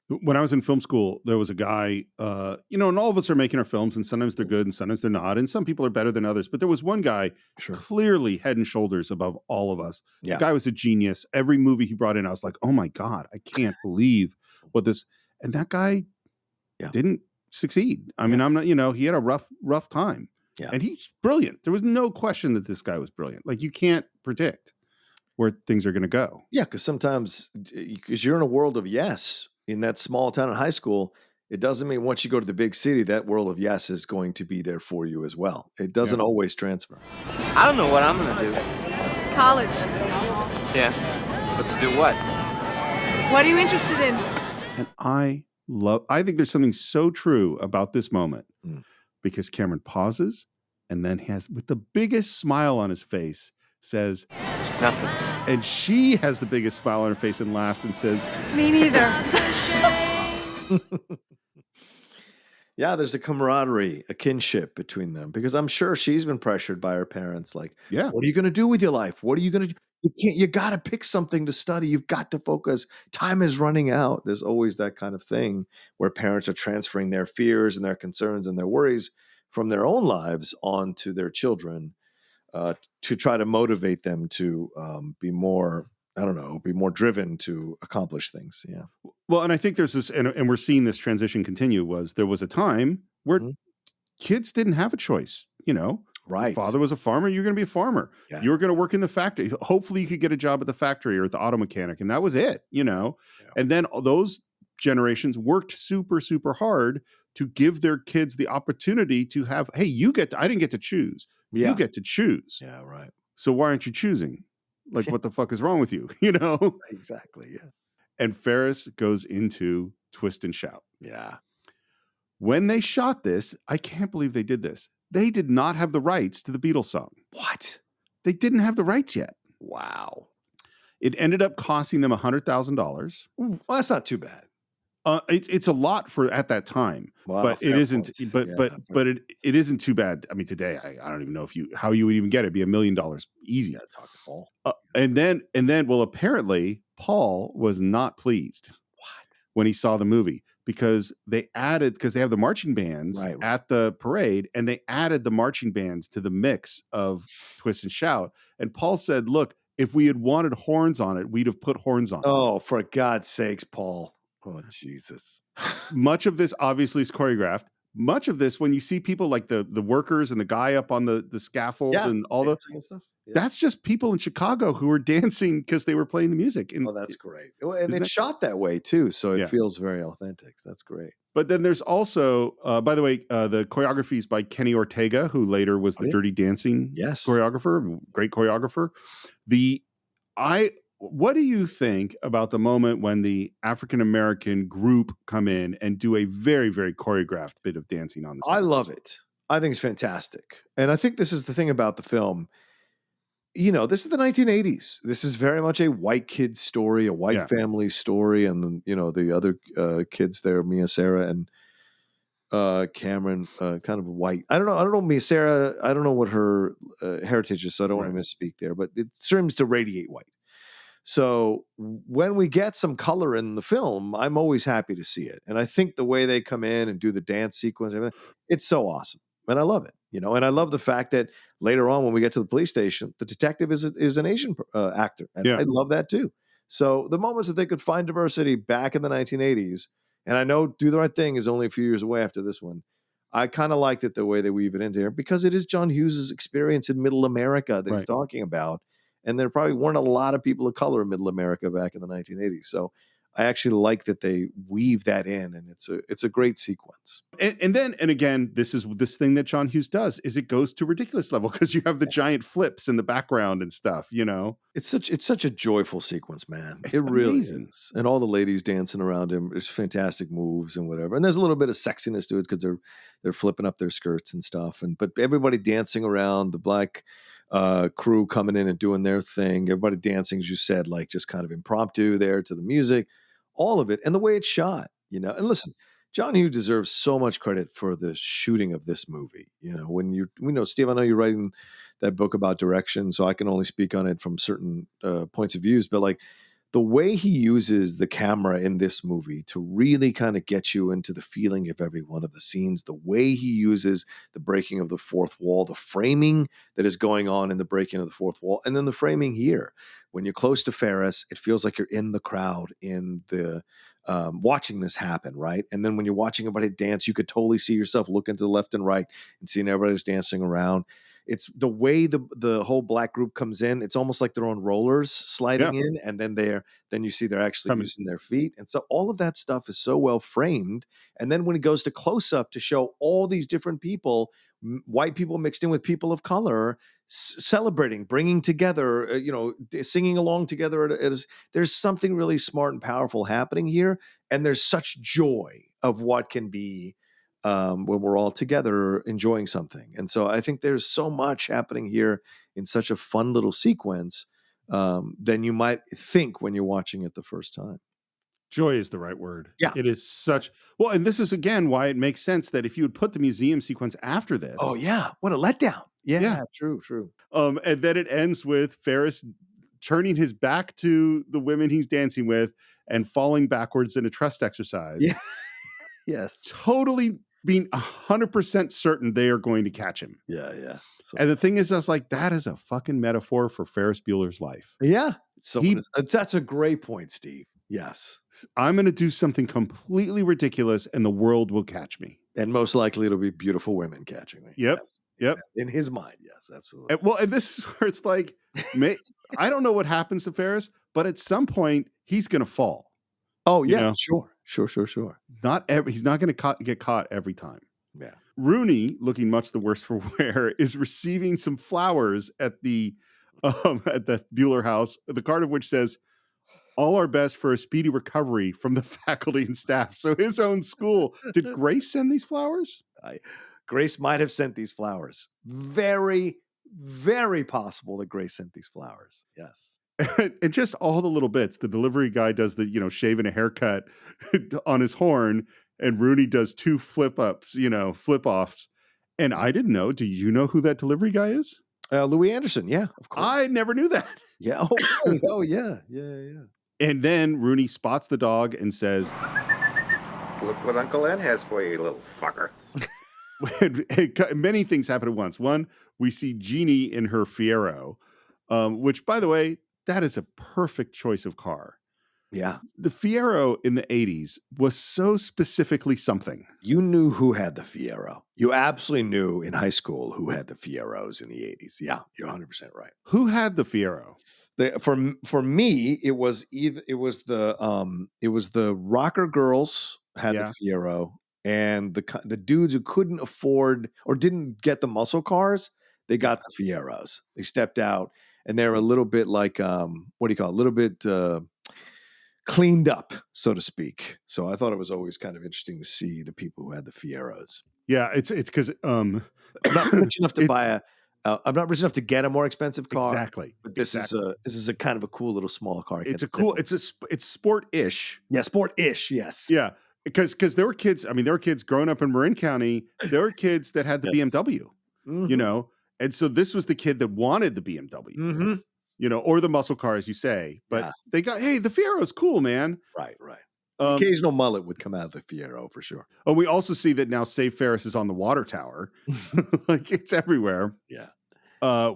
When I was in film school, there was a guy, and all of us are making our films, and sometimes they're good and sometimes they're not. And some people are better than others. But there was one guy clearly head and shoulders above all of us. The guy was a genius. Every movie he brought in, I was like, oh my God, I can't believe what this. And that guy didn't succeed. I mean, I'm not, he had a rough time. Yeah. And he's brilliant. There was no question that this guy was brilliant. Like, you can't predict where things are going to go. Yeah, because sometimes, because you're in a world of yes. In that small town in high school, it doesn't mean once you go to the big city, that world of yes is going to be there for you as well. It doesn't always transfer. I don't know what I'm going to do. College. Yeah, but to do what? What are you interested in? And I think there's something so true about this moment because Cameron pauses and then has, with the biggest smile on his face, says, nothing. And she has the biggest smile on her face and laughs and says, me neither. Yeah, there's a camaraderie, a kinship between them, because I'm sure she's been pressured by her parents. Like, what are you going to do with your life? What are you going to do? You got to pick something to study. You've got to focus. Time is running out. There's always that kind of thing where parents are transferring their fears and their concerns and their worries from their own lives onto their children to try to motivate them to be more, I don't know, be more driven to accomplish things. Yeah. Well, and I think there's this, and we're seeing this transition continue, there was a time where kids didn't have a choice, you know? Right. Your father was a farmer, you're going to be a farmer. Yeah. You were going to work in the factory. Hopefully you could get a job at the factory or at the auto mechanic, and that was it, you know? Yeah. And then those generations worked super, super hard to give their kids the opportunity to have, hey, I didn't get to choose. Yeah. You get to choose. Yeah, right. So why aren't you choosing? Like, what the fuck is wrong with you? You know? Exactly, yeah. And Ferris goes into Twist and Shout. Yeah. When they shot this, I can't believe they did this. They did not have the rights to the Beatles song. What? They didn't have the rights yet. Wow. It ended up costing them $100,000. Well, that's not too bad. It's a lot for at that time, wow, but it isn't. Point. But it isn't too bad. I mean, today I don't even know how you would even get it. It'd be $1 million easy. Yeah, talk to Paul. And then well, apparently Paul was not pleased when he saw the movie because they have the marching bands at the parade, and they added the marching bands to the mix of Twist and Shout. And Paul said, "Look, if we had wanted horns on it, we'd have put horns on it." Oh, for God's sakes, Paul. Oh, Jesus. Much of this obviously is choreographed. Much of this, when you see people like the workers and the guy up on the scaffold and all the stuff. Yeah. That's just people in Chicago who were dancing because they were playing the music. And that's great. And it's shot that way too, so it feels very authentic. That's great. But then there's also, by the way, the choreography is by Kenny Ortega, who later was the Dirty Dancing choreographer, great choreographer. What do you think about the moment when the African-American group come in and do a very, very choreographed bit of dancing on the stage? I love it. I think it's fantastic. And I think this is the thing about the film. You know, this is the 1980s. This is very much a white kid's story, a white family story. And, you know, the other kids there, Mia Sarah and Cameron, kind of white. I don't know, Mia Sarah, I don't know what her heritage is, so I don't want to misspeak there, but it seems to radiate white. So when we get some color in the film, I'm always happy to see it. And I think the way they come in and do the dance sequence, it's so awesome. And I love it, you know, and I love the fact that later on when we get to the police station, the detective is an Asian actor. And I love that too. So the moments that they could find diversity back in the 1980s, and I know Do the Right Thing is only a few years away after this one, I kind of liked it the way they weave it into here because it is John Hughes's experience in middle America that he's talking about. And there probably weren't a lot of people of color in middle America back in the 1980s. So I actually like that they weave that in, and it's a great sequence. And again, this is this thing that John Hughes does is it goes to ridiculous level because you have the giant flips in the background and stuff, you know. It's such a joyful sequence, man. It's it really amazing. is. And all the ladies dancing around him, there's fantastic moves and whatever. And there's a little bit of sexiness to it because they're flipping up their skirts and stuff. But everybody dancing around, the black crew coming in and doing their thing, everybody dancing, as you said, like just kind of impromptu there to the music, all of it, and the way it's shot, you know. And listen, John Hughes deserves so much credit for the shooting of this movie. You know, we know, Steve, I know you're writing that book about direction, so I can only speak on it from certain points of views, but like the way he uses the camera in this movie to really kind of get you into the feeling of every one of the scenes, the way he uses the breaking of the fourth wall, the framing that is going on in the breaking of the fourth wall, and then the framing here. When you're close to Ferris, it feels like you're in the crowd in the watching this happen, right? And then when you're watching everybody dance, you could totally see yourself looking to the left and right and seeing everybody's dancing around. It's the way the whole black group comes in. It's almost like they're on rollers sliding in, and then you see they're actually using their feet. And so all of that stuff is so well framed. And then when it goes to close up to show all these different people, white people mixed in with people of color, celebrating, bringing together, singing along together. There's something really smart and powerful happening here, and there's such joy of what can be. When we're all together enjoying something. And so I think there's so much happening here in such a fun little sequence than you might think when you're watching it the first time. Joy is the right word. Yeah. It is such, well, and this is again why it makes sense that if you would put the museum sequence after this. Oh yeah. What a letdown. Yeah. True. And then it ends with Ferris turning his back to the women he's dancing with and falling backwards in a trust exercise. Yeah. Yes. Totally being 100% certain they are going to catch him. Yeah, yeah. So, And the thing is, I was like, that is a fucking metaphor for Ferris Bueller's life. yeah. That's a great point, Steve. Yes. I'm going to do something completely ridiculous and the world will catch me. And most likely it'll be beautiful women catching me. Yep. Yes. Yep. In his mind, yes, absolutely. And this is where it's like, I don't know what happens to Ferris, but at some point he's going to fall. Oh, yeah, you know? Sure. He's not going to get caught every time. Yeah. Rooney, looking much the worse for wear, is receiving some flowers at the Bueller house, the card of which says, "All our best for a speedy recovery from the faculty and staff." So his own school. Did Grace send these flowers? Grace might have sent these flowers. Very, very possible that Grace sent these flowers. Yes. And just all the little bits. The delivery guy does the, shaving a haircut on his horn, and Rooney does 2 flip-offs. And I didn't know. Do you know who that delivery guy is? Louis Anderson. Yeah, of course. I never knew that. Yeah. Oh, yeah. Yeah. And then Rooney spots the dog and says, "Look what Uncle Ed has for you, you little fucker." Many things happen at once. One, we see Jeannie in her Fiero, which, by the way, that is a perfect choice of car. Yeah. The Fiero in the 80s was so specifically something. You knew who had the Fiero. You absolutely knew in high school who had the Fieros in the 80s. Yeah, you're 100% right. Who had the Fiero? For me, it was the rocker girls had the Fiero, and the dudes who couldn't afford or didn't get the muscle cars, they got the Fieros. They stepped out, and they're a little bit like a little bit cleaned up, so to speak. So I thought it was always kind of interesting to see the people who had the Fieros. Yeah, it's because I'm not rich enough to buy I'm not rich enough to get a more expensive car. Exactly. But this is a kind of a cool little small car. It's sport-ish. Yeah, sport-ish, yes. Yeah. Because there were kids, growing up in Marin County, there were kids that had the BMW, and so this was the kid that wanted the BMW, or the muscle car, as you say, but they got, hey, the Fiero's cool, man. Right. Occasional mullet would come out of the Fiero for sure. Oh, we also see that now Save Ferris is on the water tower. Like, it's everywhere. Yeah.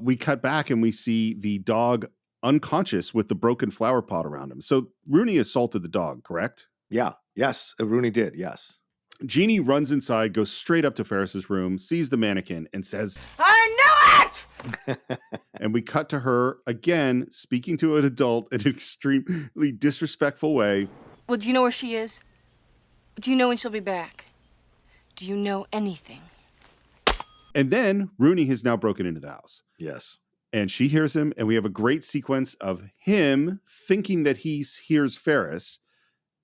We cut back and we see the dog unconscious with the broken flower pot around him. So Rooney assaulted the dog, correct? Yeah. Yes. Rooney did. Yes. Jeannie runs inside, goes straight up to Ferris's room, sees the mannequin, and says, "I knew it!" And we cut to her again, speaking to an adult in an extremely disrespectful way. Well, do you know where she is? Do you know when she'll be back? Do you know anything? And then Rooney has now broken into the house. Yes. And she hears him, and we have a great sequence of him thinking that he hears Ferris,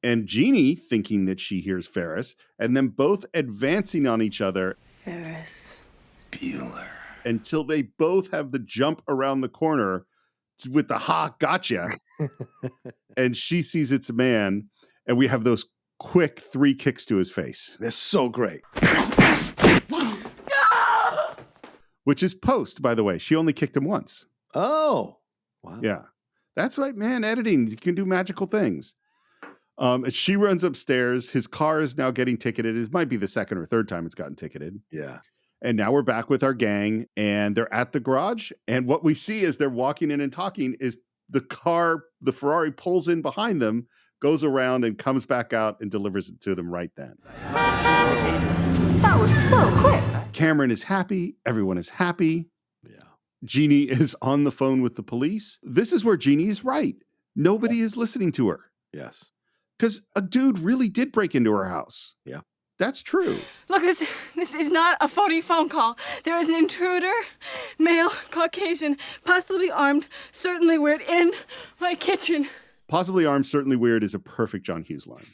and Jeannie thinking that she hears Ferris, and then both advancing on each other. Ferris Bueller. Until they both have the jump around the corner with the gotcha. And she sees it's a man, and we have those quick 3 kicks to his face. They're so great. Which is post, by the way. She only kicked him once. Oh. Wow. Yeah. That's right, man. Editing. You can do magical things. She runs upstairs. His car is now getting ticketed. It might be the 2nd or 3rd time it's gotten ticketed. Yeah. And now we're back with our gang, and they're at the garage. And what we see as they're walking in and talking is the Ferrari pulls in behind them, goes around and comes back out and delivers it to them right then. That was so quick. Cameron is happy. Everyone is happy. Yeah. Jeannie is on the phone with the police. This is where Jeannie is right. Nobody is listening to her. Yes. Because a dude really did break into her house. Yeah. That's true. Look, this is not a phony phone call. There is an intruder, male, Caucasian, possibly armed, certainly weird, in my kitchen. Possibly armed, certainly weird is a perfect John Hughs line.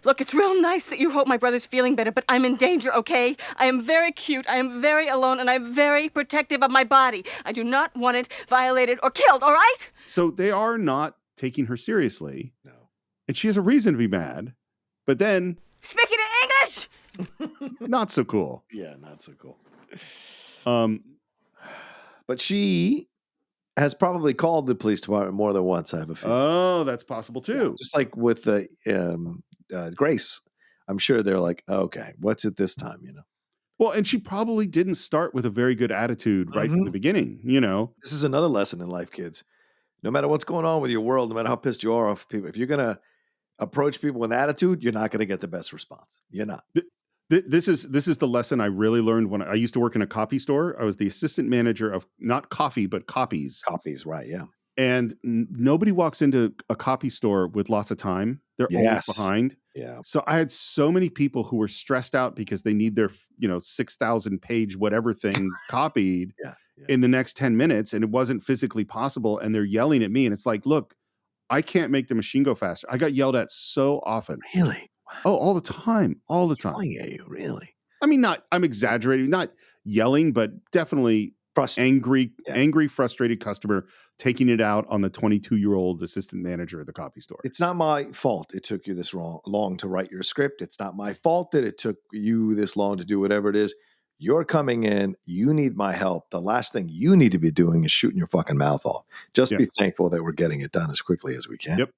Look, it's real nice that you hope my brother's feeling better, but I'm in danger, okay? I am very cute, I am very alone, and I'm very protective of my body. I do not want it violated or killed, all right? So they are not taking her seriously. No. And she has a reason to be mad. But then... Speaking in English! Not so cool. Yeah, not so cool. But she has probably called the police department more than once, I have a feeling. Oh, that's possible too. Yeah, just like with the Grace. I'm sure they're like, okay, what's it this time, you know? Well, and she probably didn't start with a very good attitude right from the beginning, you know? This is another lesson in life, kids. No matter what's going on with your world, no matter how pissed you are off people, if you're going to approach people with attitude, you're not going to get the best response. You're not. This is the lesson I really learned when I used to work in a copy store. I was the assistant manager of not coffee, but copies. Copies, right, yeah. And nobody walks into a copy store with lots of time. They're always behind. Yeah. So I had so many people who were stressed out because they need their, 6,000 page whatever thing copied in the next 10 minutes, and it wasn't physically possible. And they're yelling at me, and it's like, look, I can't make the machine go faster. I got yelled at so often. Really? Wow. Oh, all the time. All the time. Yelling at you, really? I mean, I'm exaggerating, not yelling, but definitely angry, frustrated customer taking it out on the 22-year-old assistant manager at the copy store. It's not my fault it took you this long to write your script. It's not my fault that it took you this long to do whatever it is. You're coming in. You need my help. The last thing you need to be doing is shooting your fucking mouth off. Just be thankful that we're getting it done as quickly as we can. Yep.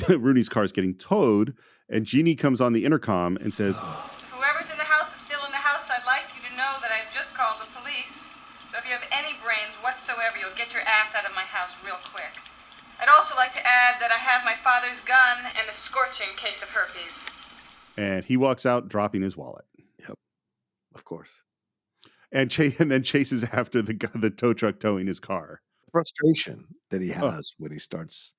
Rooney's car is getting towed, and Jeannie comes on the intercom and says, Whoever's in the house is still in the house. I'd like you to know that I've just called the police. So if you have any brains whatsoever, you'll get your ass out of my house real quick. I'd also like to add that I have my father's gun and a scorching case of herpes. And he walks out, dropping his wallet. Yep, of course. And then chases after the tow truck towing his car. Frustration that he has when he starts.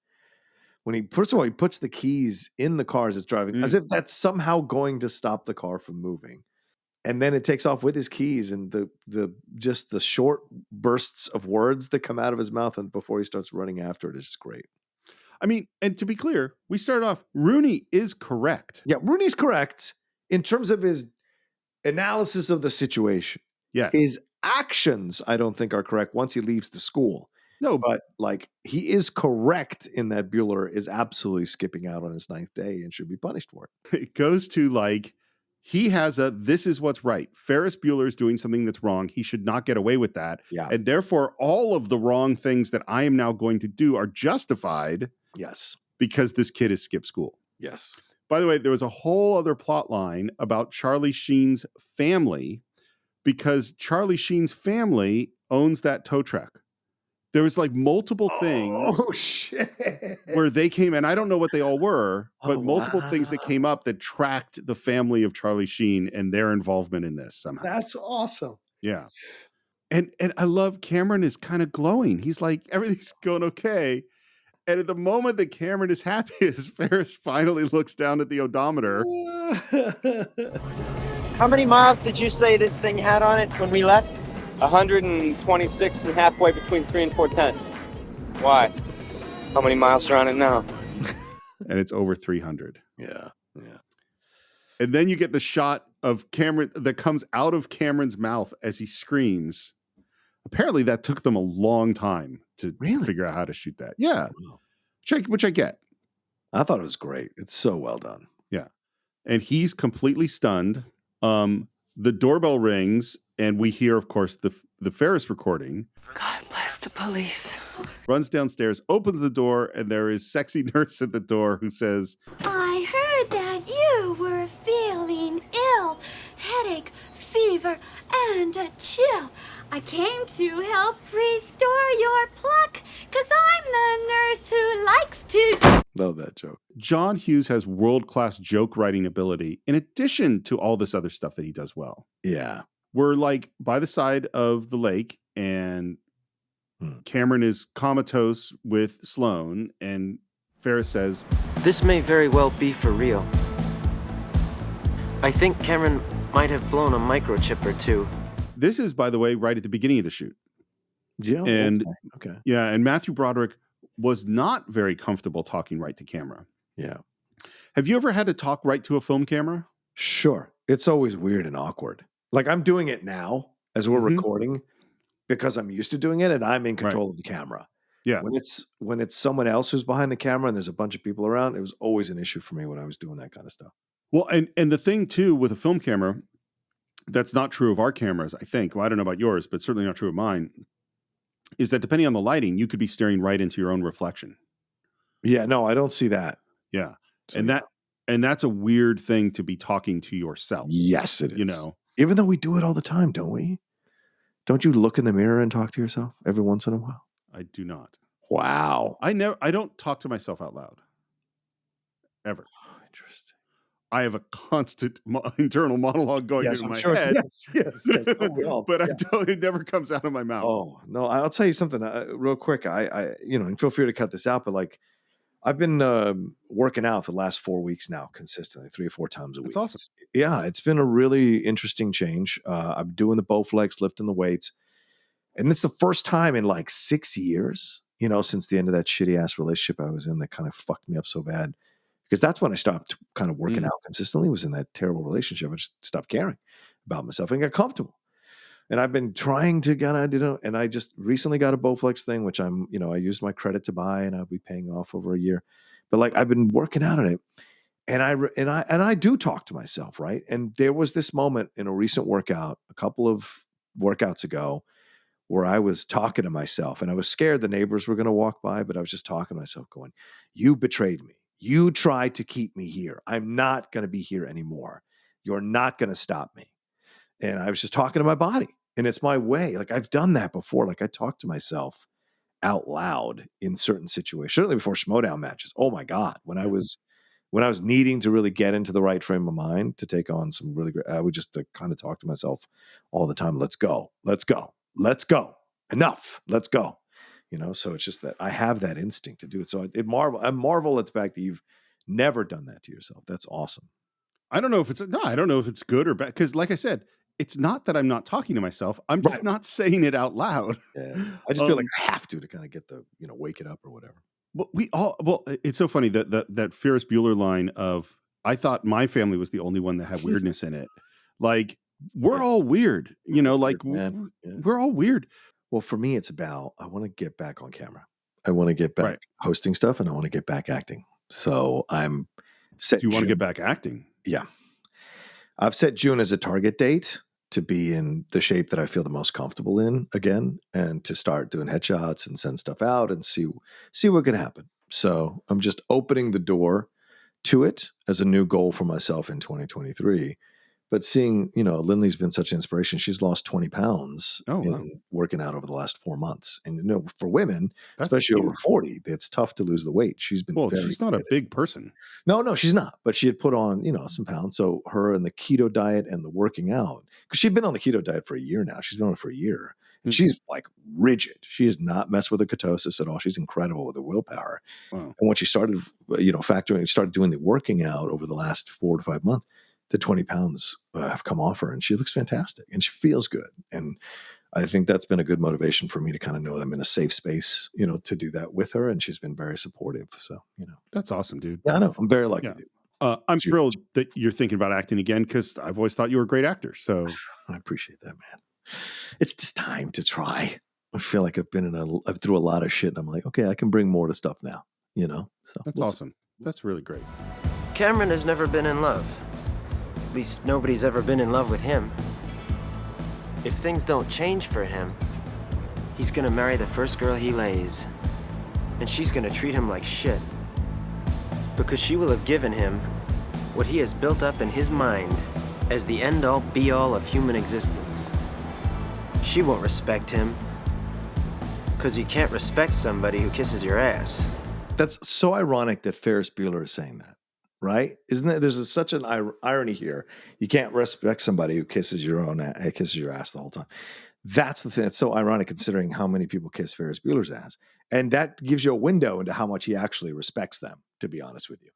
First of all, he puts the keys in the car as it's driving, as if that's somehow going to stop the car from moving. And then it takes off with his keys, and the short bursts of words that come out of his mouth, and before he starts running after it is just great. I mean, and to be clear, we started off, Rooney is correct. Yeah, Rooney's correct in terms of his analysis of the situation. Yeah. His actions, I don't think, are correct once he leaves the school. No, but he is correct in that Bueller is absolutely skipping out on his 9th day and should be punished for it. It goes to he has this is what's right. Ferris Bueller is doing something that's wrong. He should not get away with that. Yeah. And therefore, all of the wrong things that I am now going to do are justified. Yes. Because this kid has skipped school. Yes. By the way, there was a whole other plot line about Charlie Sheen's family, because Charlie Sheen's family owns that tow truck. There was multiple things where they came, and I don't know what they all were, but multiple things that came up that tracked the family of Charlie Sheen and their involvement in this somehow. That's awesome. Yeah. And I love Cameron is kind of glowing. He's like, everything's going okay. And at the moment that Cameron is happiest, Ferris finally looks down at the odometer. How many miles did you say this thing had on it when we left? 126 and halfway between 3 and 4/10. Why? How many miles are on it now? And it's over 300. Yeah. And then you get the shot of Cameron that comes out of Cameron's mouth as he screams. Apparently that took them a long time to figure out how to shoot that. Yeah. Which I get. I thought it was great. It's so well done. Yeah. And he's completely stunned. The doorbell rings, and we hear, of course, the Ferris recording. God bless the police. Runs downstairs, opens the door, and there is sexy nurse at the door who says, I heard that you were feeling ill. Headache, fever, and a chill. I came to help restore your pluck, 'cause I'm the nurse who likes to... Love that joke. John Hughs has world-class joke writing ability in addition to all this other stuff that he does well. Yeah. We're by the side of the lake, and Cameron is comatose with Sloane, and Ferris says, This may very well be for real. I think Cameron might have blown a microchip or two. This is, by the way, right at the beginning of the shoot. Yeah. And okay. Yeah, and Matthew Broderick was not very comfortable talking right to camera. Yeah. Have you ever had to talk right to a film camera? Sure. It's always weird and awkward. I'm doing it now as we're recording because I'm used to doing it and I'm in control of the camera. Yeah. When it's someone else who's behind the camera and there's a bunch of people around, it was always an issue for me when I was doing that kind of stuff. Well, and the thing too with a film camera, that's not true of our cameras, I think. Well, I don't know about yours, but certainly not true of mine, is that depending on the lighting, you could be staring right into your own reflection. Yeah, no, I don't see that. Yeah. So, and that's a weird thing to be talking to yourself. Yes, it is. You know, even though we do it all the time, don't we? Don't you look in the mirror and talk to yourself every once in a while? I do not. Wow. I don't talk to myself out loud. Ever. Oh, interesting. I have a constant internal monologue going in my head. Yes. But it never comes out of my mouth. Oh, no, I'll tell you something real quick. I and feel free to cut this out, but like I've been working out for the last 4 weeks now consistently, 3 or 4 times a week. That's awesome. It's been a really interesting change. I'm doing the Bowflex, lifting the weights. And it's the first time in like 6 years, since the end of that shitty ass relationship I was in that kind of fucked me up so bad. Because that's when I stopped kind of working out consistently, was in that terrible relationship. I just stopped caring about myself and got comfortable. And I've been trying to and I just recently got a Bowflex thing, which I used my credit to buy and I'll be paying off over a year. But like I've been working out on it. And I do talk to myself, right? And there was this moment in a recent workout, a couple of workouts ago, where I was talking to myself and I was scared the neighbors were going to walk by, but I was just talking to myself going, you betrayed me. You tried to keep me here. I'm not going to be here anymore. You're not going to stop me. And I was just talking to my body, and it's my way. Like I've done that before. Like I talk to myself out loud in certain situations, certainly before Schmodown matches. Oh my God. When I was needing to really get into the right frame of mind to take on some really great, I would just kind of talk to myself all the time. Let's go. Enough. Let's go. So it's just that I have that instinct to do it. So I marvel at the fact that you've never done that to yourself. That's awesome. I don't know if it's good or bad. Because like I said, it's not that I'm not talking to myself. I'm just not saying it out loud. Yeah. I just feel like I have to kind of get the, wake it up or whatever. Well, it's so funny that Ferris Bueller line of, I thought my family was the only one that had weirdness in it. Like we're all weird, we're all weird. Well, for me, it's about, I want to get back on camera. I want to get back hosting stuff and I want to get back acting. So I'm set. Do you want to get back acting? Yeah. I've set June as a target date to be in the shape that I feel the most comfortable in again, and to start doing headshots and send stuff out and see what can happen. So I'm just opening the door to it as a new goal for myself in 2023. But seeing, Lindley's been such an inspiration. She's lost 20 pounds in working out over the last 4 months. And, for women, especially over 40, it's tough to lose the weight. She's been she's not a big person. No, she's not. But she had put on, some pounds. So her and the keto diet and the working out, because she'd been on the keto diet for a year now. She's been on it for a year. And she's like rigid. She has not messed with her ketosis at all. She's incredible with her willpower. Wow. And when she started, started doing the working out over the last 4 to 5 months, the 20 pounds have come off her and she looks fantastic and she feels good. And I think that's been a good motivation for me to kind of know that I'm in a safe space, to do that with her. And she's been very supportive. So, That's awesome, dude. Yeah, I know. I'm very lucky. Yeah. I'm thrilled that you're thinking about acting again, because I've always thought you were a great actor. So I appreciate that, man. It's just time to try. I feel like I've through a lot of shit and I'm like, okay, I can bring more to stuff now, So that's awesome. That's really great. Cameron has never been in love. At least nobody's ever been in love with him. If things don't change for him, he's gonna marry the first girl he lays. And she's gonna treat him like shit. Because she will have given him what he has built up in his mind as the end-all be-all of human existence. She won't respect him. Because you can't respect somebody who kisses your ass. That's so ironic that Ferris Bueller is saying that. Right? Isn't it? There's such an irony here. You can't respect somebody who kisses your ass the whole time. That's the thing. It's so ironic considering how many people kiss Ferris Bueller's ass. And that gives you a window into how much he actually respects them, to be honest with you.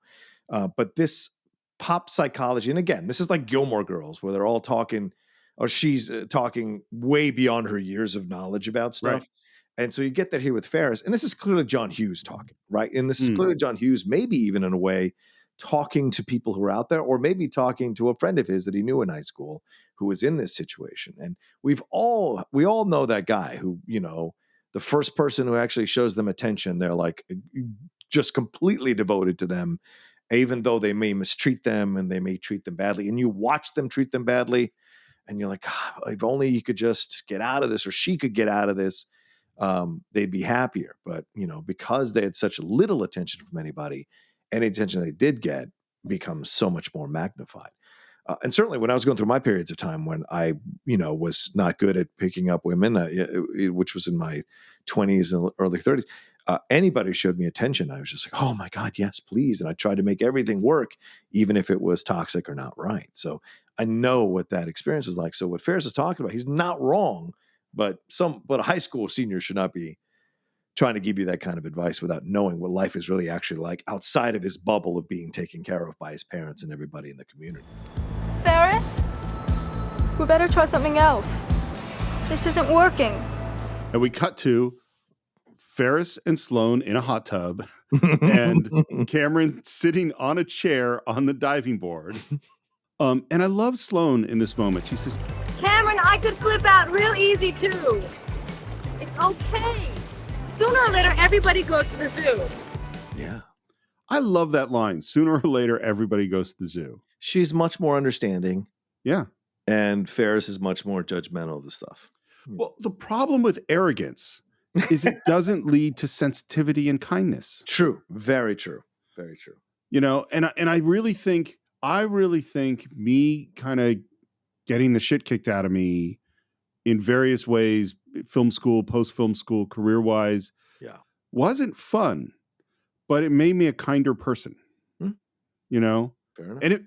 But this pop psychology, and again, this is like Gilmore Girls, where they're all talking, or she's talking way beyond her years of knowledge about stuff. Right. And so you get that here with Ferris. And this is clearly John Hughs talking, right? And this is clearly John Hughs, maybe even in a way, talking to people who are out there, or maybe talking to a friend of his that he knew in high school who was in this situation. And we all know that guy who, the first person who actually shows them attention, they're like just completely devoted to them, even though they may mistreat them and they may treat them badly. And you watch them treat them badly and you're like, God, if only you could just get out of this, or she could get out of this. they'd be happier. But, because they had such little attention from anybody, any attention they did get becomes so much more magnified. And certainly when I was going through my periods of time when I, was not good at picking up women, which was in my 20s and early 30s, anybody who showed me attention, I was just like, oh my God, yes, please. And I tried to make everything work, even if it was toxic or not right. So I know what that experience is like. So what Ferris is talking about, he's not wrong, but a high school senior should not be trying to give you that kind of advice without knowing what life is really actually like outside of his bubble of being taken care of by his parents and everybody in the community. Ferris? We better try something else. This isn't working. And we cut to Ferris and Sloane in a hot tub and Cameron sitting on a chair on the diving board. And I love Sloane in this moment. She says, Cameron, I could flip out real easy too. It's okay. Sooner or later, everybody goes to the zoo. Yeah. I love that line. Sooner or later, everybody goes to the zoo. She's much more understanding. Yeah. And Ferris is much more judgmental of the stuff. Well, the problem with arrogance is it doesn't lead to sensitivity and kindness. True. Very true. Very true. And I really think me kind of getting the shit kicked out of me in various ways, film school, post-film school, career-wise, wasn't fun, but it made me a kinder person. Fair enough.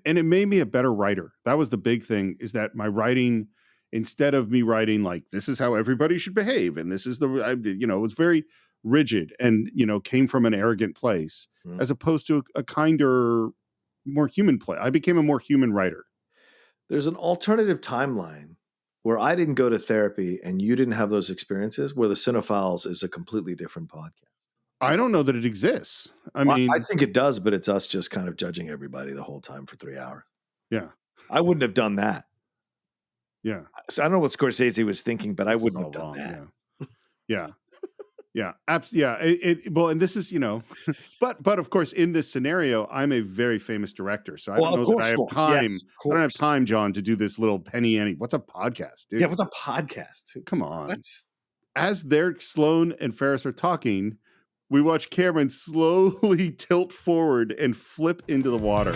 And it made me a better writer. That was the big thing, is that my writing, instead of me writing like, this is how everybody should behave, and this is it was very rigid and, came from an arrogant place, as opposed to a kinder, more human play. I became a more human writer. There's an alternative timeline where I didn't go to therapy and you didn't have those experiences, where the Cine-Files is a completely different podcast. I don't know that it exists. I think it does, but it's us just kind of judging everybody the whole time for 3 hours. Yeah. I wouldn't have done that. Yeah. So I don't know what Scorsese was thinking, but I wouldn't have done that. Yeah. Yeah. Well, and this is, but of course, in this scenario, I'm a very famous director. So I don't know that I have time. Yes, I don't have time, John, to do this little penny ante. What's a podcast, dude? Yeah, what's a podcast? Come on. As Sloane and Ferris are talking, we watch Cameron slowly tilt forward and flip into the water.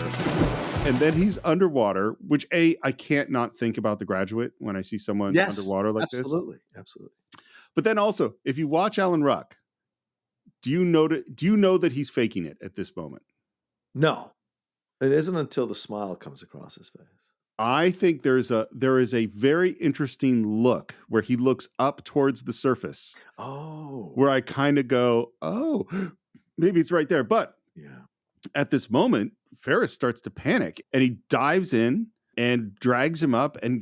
And then he's underwater, which I can't not think about The Graduate when I see someone underwater like this. Absolutely. But then also, if you watch Alan Ruck, do you know that he's faking it at this moment? No, it isn't until the smile comes across his face. I think there is a very interesting look where he looks up towards the surface. Oh, where I kind of go, oh, maybe it's right there. But at this moment, Ferris starts to panic and he dives in and drags him up and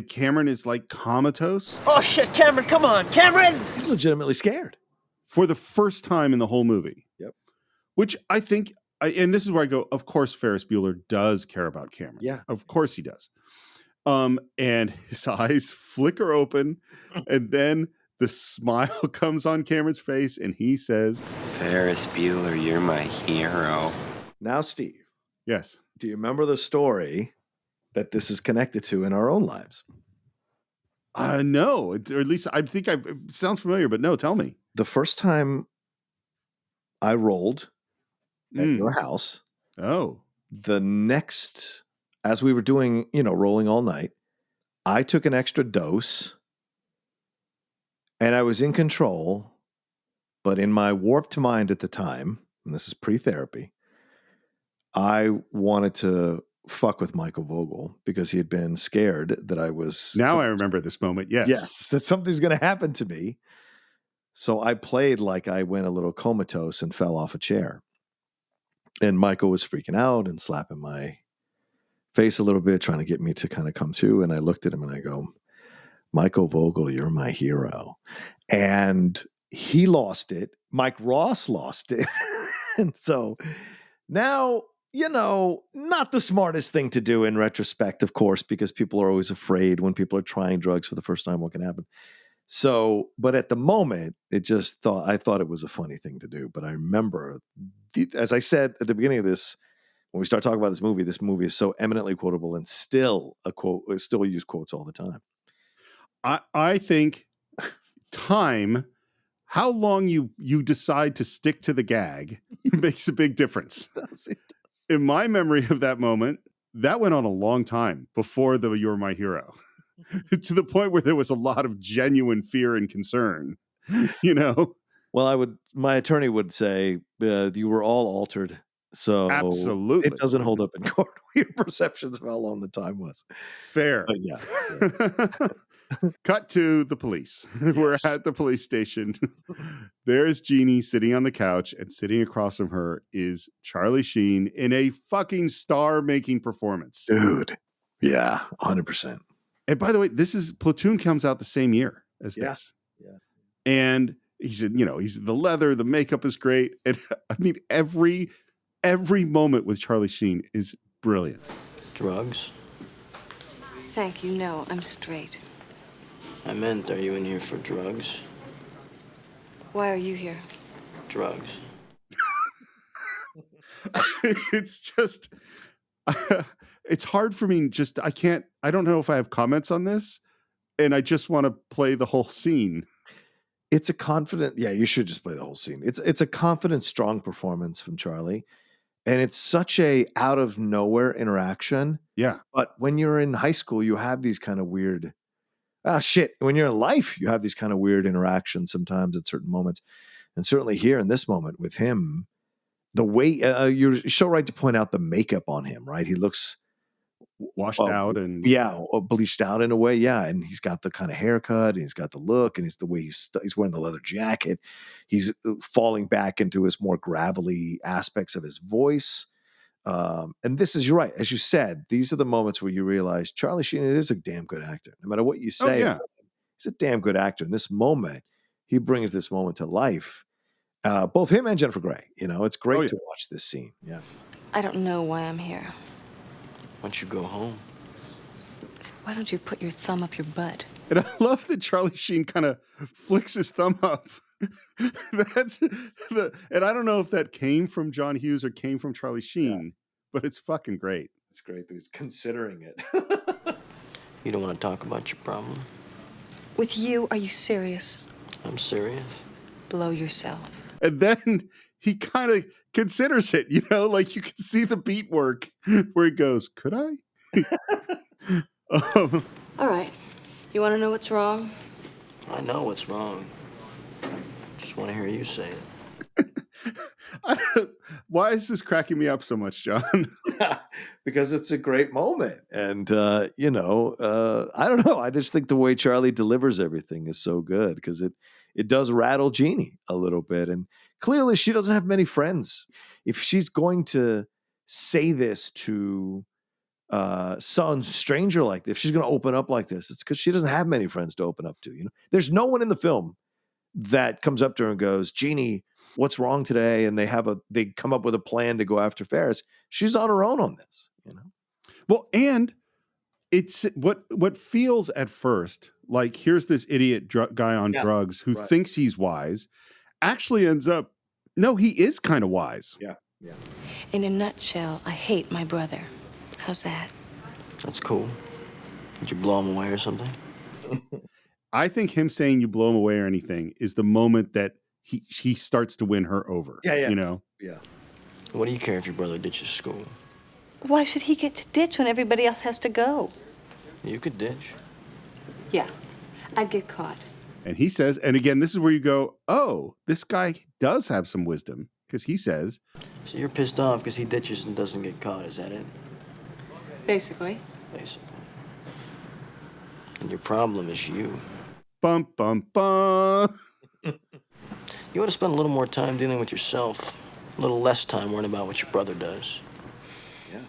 Cameron is like comatose. Oh shit, Cameron, come on, Cameron! He's legitimately scared. For the first time in the whole movie. Yep. Which I think, and this is where I go, of course Ferris Bueller does care about Cameron. Yeah. Of course he does. And his eyes flicker open and then the smile comes on Cameron's face and he says, Ferris Bueller, you're my hero. Now, Steve. Yes. Do you remember the story that this is connected to in our own lives? No, or at least I think it sounds familiar, but no, tell me. The first time I rolled at your house. Oh. The next, as we were doing, rolling all night, I took an extra dose and I was in control, but in my warped mind at the time, and this is pre-therapy, I wanted to fuck with Michael Vogel because he had been scared that I was... Now I remember this moment, yes. Yes, that something's going to happen to me. So I played like I went a little comatose and fell off a chair. And Michael was freaking out and slapping my face a little bit, trying to get me to kind of come to. And I looked at him and I go, Michael Vogel, you're my hero. And he lost it. Mike Ross lost it. And so now, not the smartest thing to do in retrospect, of course, because people are always afraid when people are trying drugs for the first time, what can happen. So, but at the moment, I thought it was a funny thing to do. But I remember, as I said at the beginning of this, when we start talking about this movie is so eminently quotable and still use quotes all the time. I think time how long you decide to stick to the gag makes a big difference. It does. In my memory of that moment, that went on a long time before the "You're My Hero," to the point where there was a lot of genuine fear and concern. You know. Well, my attorney would say you were all altered, so Absolutely, it doesn't hold up in court. Your perceptions of how long the time was. Fair. But yeah. Cut to the police. We're at the police station. There's Jeannie sitting on the couch, and sitting across from her is Charlie Sheen in a fucking star-making performance. Dude. Yeah, 100%. And by the way, Platoon comes out the same year as this. Yeah. And he's the leather, the makeup is great. And I mean, every moment with Charlie Sheen is brilliant. Drugs? Thank you. No, I'm straight. I meant, are you in here for drugs? Why are you here? Drugs. It's just, it's hard for me. I don't know if I have comments on this, and I just want to play the whole scene. It's a confident, you should just play the whole scene. It's a confident, strong performance from Charlie. And it's such a out of nowhere interaction. Yeah. But when you're in high school, you have these kind of weird, when you're in life, you have these kind of weird interactions sometimes at certain moments. And certainly here in this moment with him, the way you're so right to point out the makeup on him, right? He looks washed out and bleached out in a way. Yeah. And he's got the kind of haircut, and he's got the look, and he's the way he's wearing the leather jacket. He's falling back into his more gravelly aspects of his voice. And this is, you're right. As you said, these are the moments where you realize Charlie Sheen is a damn good actor. No matter what you say, he's a damn good actor. In this moment, he brings this moment to life. Both him and Jennifer Grey. It's great to watch this scene. Yeah. I don't know why I'm here. Why don't you go home? Why don't you put your thumb up your butt? And I love that Charlie Sheen kind of flicks his thumb up. And I don't know if that came from John Hughs or came from Charlie Sheen, but it's fucking great. It's great that he's considering it. You don't want to talk about your problem? With you, are you serious? I'm serious. Blow yourself. And then he kind of considers it, like you can see the beat work where he goes, could I? All right. You want to know what's wrong? I know what's wrong. Just want to hear you say it. Why is this cracking me up so much, John? Because it's a great moment. And, I don't know. I just think the way Charlie delivers everything is so good because it does rattle Jeannie a little bit. And clearly she doesn't have many friends. If she's going to say this to some stranger like this, if she's going to open up like this, it's because she doesn't have many friends to open up to. There's no one in the film that comes up to her and goes, Jeannie, what's wrong today? And they come up with a plan to go after Ferris. She's on her own on this, Well, and it's what feels at first like here's this idiot guy on drugs who thinks he's wise, actually ends up, no, he is kind of wise. Yeah. In a nutshell, I hate my brother. How's that? That's cool. Did you blow him away or something? I think him saying you blow him away or anything is the moment that he starts to win her over. Yeah. Yeah. What do you care if your brother ditches school? Why should he get to ditch when everybody else has to go? You could ditch. Yeah, I'd get caught. And he says, and again, this is where you go, oh, this guy does have some wisdom, because he says. So you're pissed off because he ditches and doesn't get caught, is that it? Basically. And your problem is you. Bum, bum, bum. You ought to spend a little more time dealing with yourself, a little less time worrying about what your brother does. Yeah.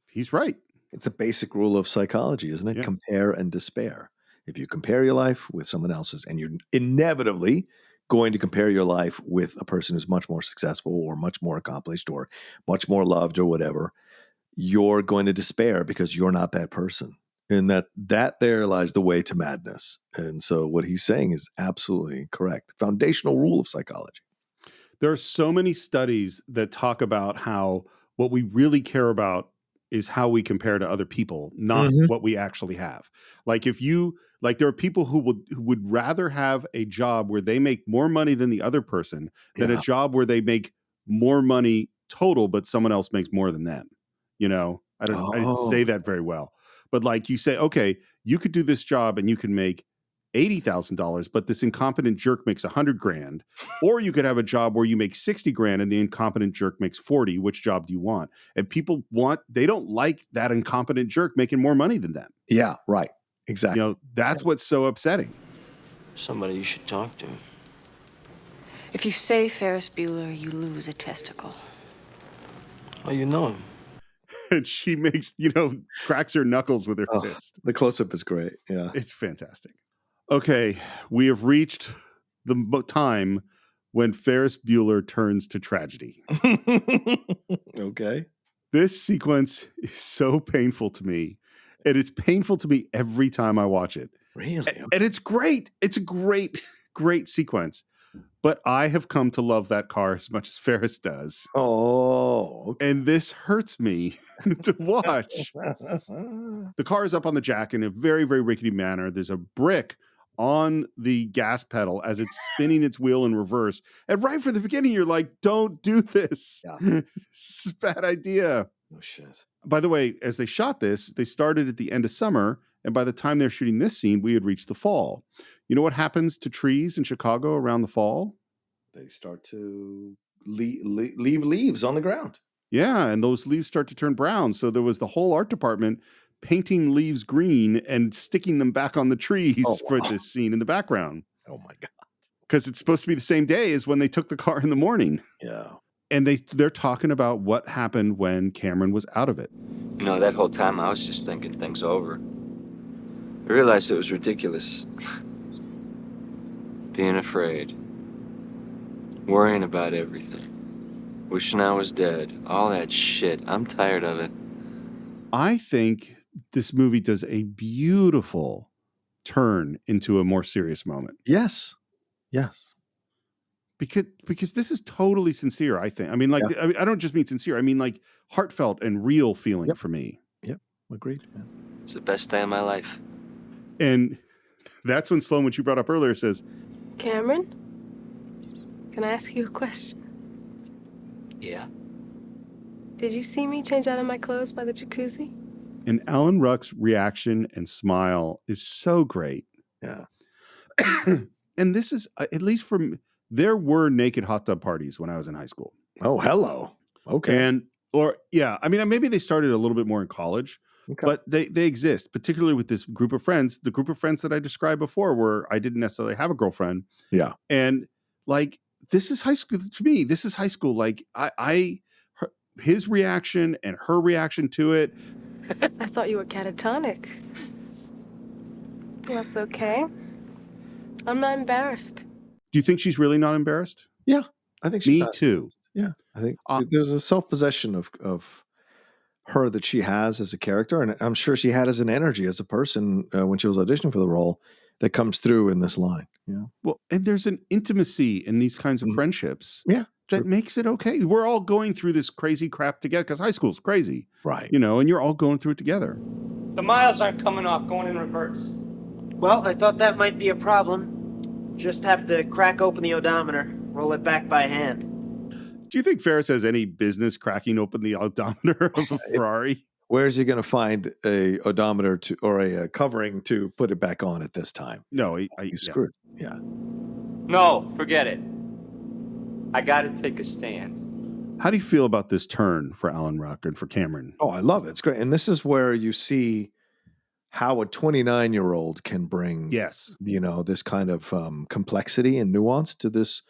He's right. It's a basic rule of psychology, isn't it? Yeah. Compare and despair. If you compare your life with someone else's, and you're inevitably going to compare your life with a person who's much more successful or much more accomplished or much more loved or whatever, you're going to despair because you're not that person. And that there lies the way to madness. And so what he's saying is absolutely correct. Foundational rule of psychology. There are so many studies that talk about how what we really care about is how we compare to other people, not what we actually have. Like there are people who would rather have a job where they make more money than the other person than a job where they make more money total, but someone else makes more than them. You know, I didn't say that very well, but like you say, okay, you could do this job and you can make $80,000, but this incompetent jerk makes $100,000, or you could have a job where you make $60,000 and the incompetent jerk makes 40. Which job do you want? And people they don't like that incompetent jerk making more money than them. Yeah, right. Exactly. You know, that's what's so upsetting. Somebody you should talk to. If you say Ferris Bueller, you lose a testicle. Oh, you know him. And she makes, cracks her knuckles with her fist. The close-up is great. Yeah. It's fantastic. Okay, we have reached the time when Ferris Bueller turns to tragedy. Okay. This sequence is so painful to me. And it's painful to me every time I watch it. Really? And it's great. It's a great, great sequence. But I have come to love that car as much as Ferris does. Oh. Okay. And this hurts me to watch. The car is up on the jack in a very, very rickety manner. There's a brick on the gas pedal as it's spinning its wheel in reverse. And right from the beginning, you're like, don't do this. Yeah. This is a bad idea. Oh, shit. By the way, as they shot this, they started at the end of summer. And by the time they're shooting this scene, we had reached the fall. You know what happens to trees in Chicago around the fall? They start to leave leaves on the ground. Yeah, and those leaves start to turn brown. So there was the whole art department painting leaves green and sticking them back on the trees for this scene in the background. Oh, my God. Because it's supposed to be the same day as when they took the car in the morning. Yeah. And they're talking about what happened when Cameron was out of it. You know, that whole time I was just thinking things over. I realized it was ridiculous. Being afraid. Worrying about everything. Wishing I was dead. All that shit. I'm tired of it. I think this movie does a beautiful turn into a more serious moment. Yes. Yes. Because this is totally sincere, I think. I mean, I don't just mean sincere. I mean, like, heartfelt and real feeling for me. Yep. Agreed, man. It's the best day of my life. And that's when Sloan, which you brought up earlier, says, Cameron, can I ask you a question? Yeah. Did you see me change out of my clothes by the jacuzzi? And Alan Ruck's reaction and smile is so great. Yeah. And this is, at least from, there were naked hot tub parties when I was in high school. Oh, hello. Okay. I mean, maybe they started a little bit more in college, but they exist, particularly with this group of friends, the group of friends that I described before, where I didn't necessarily have a girlfriend. Yeah. And like, this is high school to me. This is high school. Like his reaction and her reaction to it. I thought you were catatonic. That's okay. I'm not embarrassed. Do you think she's really not embarrassed? Yeah, I think she's Me too. Yeah, I think there's a self-possession of her that she has as a character, and I'm sure she had as an energy as a person when she was auditioning for the role that comes through in this line. Yeah. Well, and there's an intimacy in these kinds of friendships. Yeah. That makes it okay. We're all going through this crazy crap together because high school's crazy. Right. You know, and you're all going through it together. The miles aren't coming off, going in reverse. Well, I thought that might be a problem. Just have to crack open the odometer, roll it back by hand. Do you think Ferris has any business cracking open the odometer of a Ferrari? Where is he going to find a odometer or a covering to put it back on at this time? No, he's screwed. Yeah. No, forget it. I got to take a stand. How do you feel about this turn for Alan Ruck and for Cameron? Oh, I love it. It's great. And this is where you see how a 29-year-old can bring, this kind of complexity and nuance to this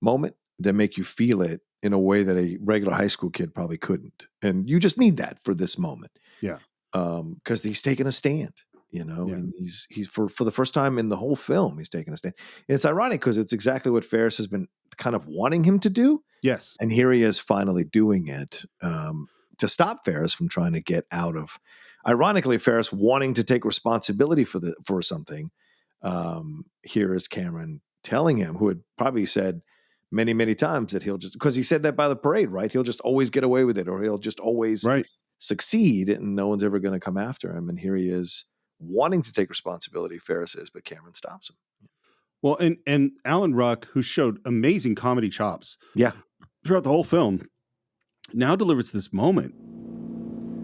moment that make you feel it in a way that a regular high school kid probably couldn't. And you just need that for this moment. Yeah. Because he's taking a stand, and he's for the first time in the whole film, he's taking a stand. And it's ironic because it's exactly what Ferris has been kind of wanting him to do. Yes. And here he is finally doing it to stop Ferris from trying to get out of, ironically, Ferris wanting to take responsibility for something. Here is Cameron telling him, who had probably said many, many times that he'll just, because he said that by the parade, right? He'll just always get away with it, or he'll just always succeed and no one's ever going to come after him. And here he is wanting to take responsibility, Ferris is, but Cameron stops him. Well, and Alan Ruck, who showed amazing comedy chops throughout the whole film, now delivers this moment.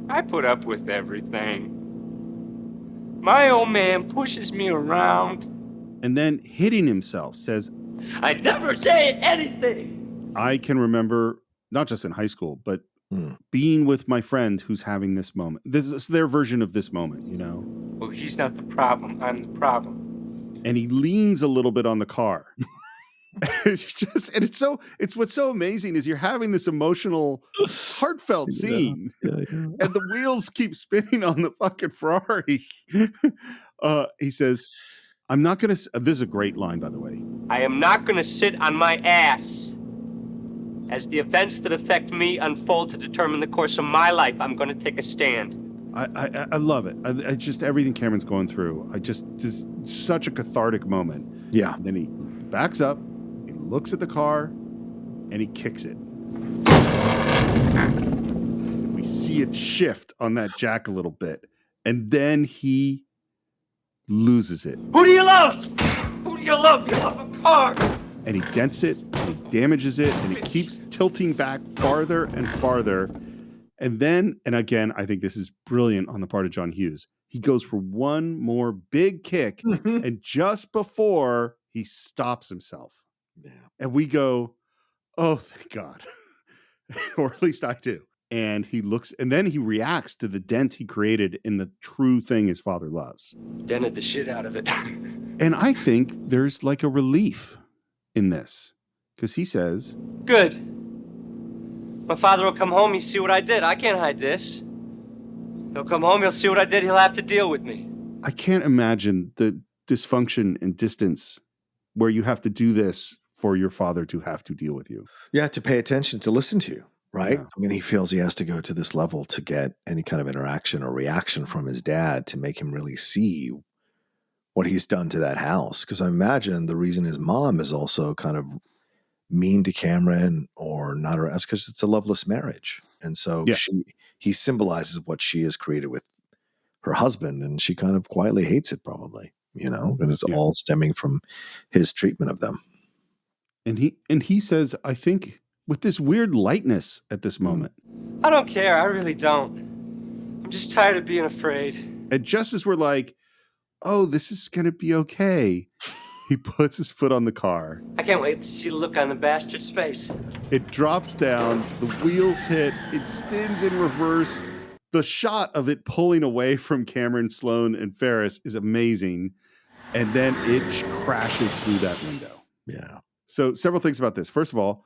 I put up with everything. My old man pushes me around. And then hitting himself says, I never say anything. I can remember, not just in high school, but being with my friend who's having this moment. This is their version of this moment, you know? Well, he's not the problem. I'm the problem. And he leans a little bit on the car. It's what's so amazing is you're having this emotional, heartfelt scene, and the wheels keep spinning on the fucking Ferrari. He says, I'm not going to, this is a great line, by the way. I am not going to sit on my ass. As the events that affect me unfold to determine the course of my life, I'm going to take a stand. I love it. I just everything Cameron's going through. Just such a cathartic moment. Yeah. And then he backs up, he looks at the car, and he kicks it. We see it shift on that jack a little bit, and then he loses it. Who do you love? Who do you love? You love a car. And he dents it, and he damages it, and it keeps tilting back farther and farther. And then, and again, I think this is brilliant on the part of John Hughs. He goes for one more big kick, and just before he stops himself. Yeah. And we go, oh, thank God. Or at least I do. And he looks, and then he reacts to the dent he created in the true thing his father loves. Dented the shit out of it. And I think there's like a relief in this. Because he says, good. My father will come home, he'll see what I did. I can't hide this. He'll come home, he'll see what I did, he'll have to deal with me. I can't imagine the dysfunction and distance where you have to do this for your father to have to deal with you. Yeah, to pay attention, to listen to you, right? Yeah. I mean, he feels he has to go to this level to get any kind of interaction or reaction from his dad to make him really see what he's done to that house. Because I imagine the reason his mom is also kind of mean to Cameron or not around, because it's a loveless marriage. And so he symbolizes what she has created with her husband, and she kind of quietly hates it probably, you know, and it's all stemming from his treatment of them. And he says, I think with this weird lightness at this moment. I don't care, I really don't. I'm just tired of being afraid. And just as we're like, oh, this is going to be okay, he puts his foot on the car. I can't wait to see the look on the bastard's face. It drops down, the wheels hit, it spins in reverse. The shot of it pulling away from Cameron, Sloan, and Ferris is amazing. And then it crashes through that window. Yeah. So several things about this. First of all,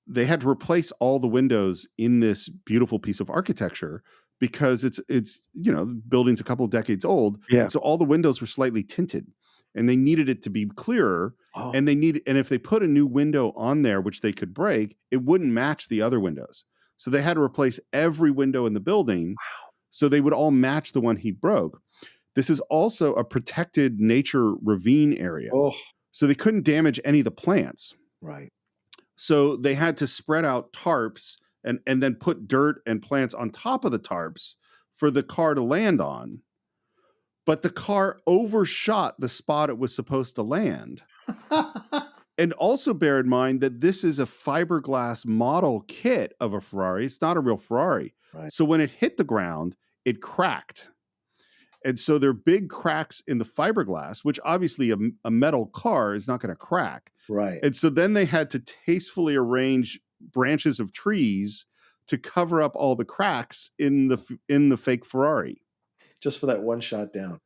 they had to replace all the windows in this beautiful piece of architecture because it's the building's a couple of decades old. Yeah. So all the windows were slightly tinted. And they needed it to be clearer, and if they put a new window on there, which they could break, it wouldn't match the other windows. So they had to replace every window in the building, so they would all match the one he broke. This is also a protected nature ravine area, so they couldn't damage any of the plants. Right. So they had to spread out tarps and then put dirt and plants on top of the tarps for the car to land on. But the car overshot the spot it was supposed to land. And also bear in mind that this is a fiberglass model kit of a Ferrari. It's not a real Ferrari. Right. So when it hit the ground, it cracked. And so there are big cracks in the fiberglass, which obviously a metal car is not going to crack. Right. And so then they had to tastefully arrange branches of trees to cover up all the cracks in the fake Ferrari. Just for that one shot down.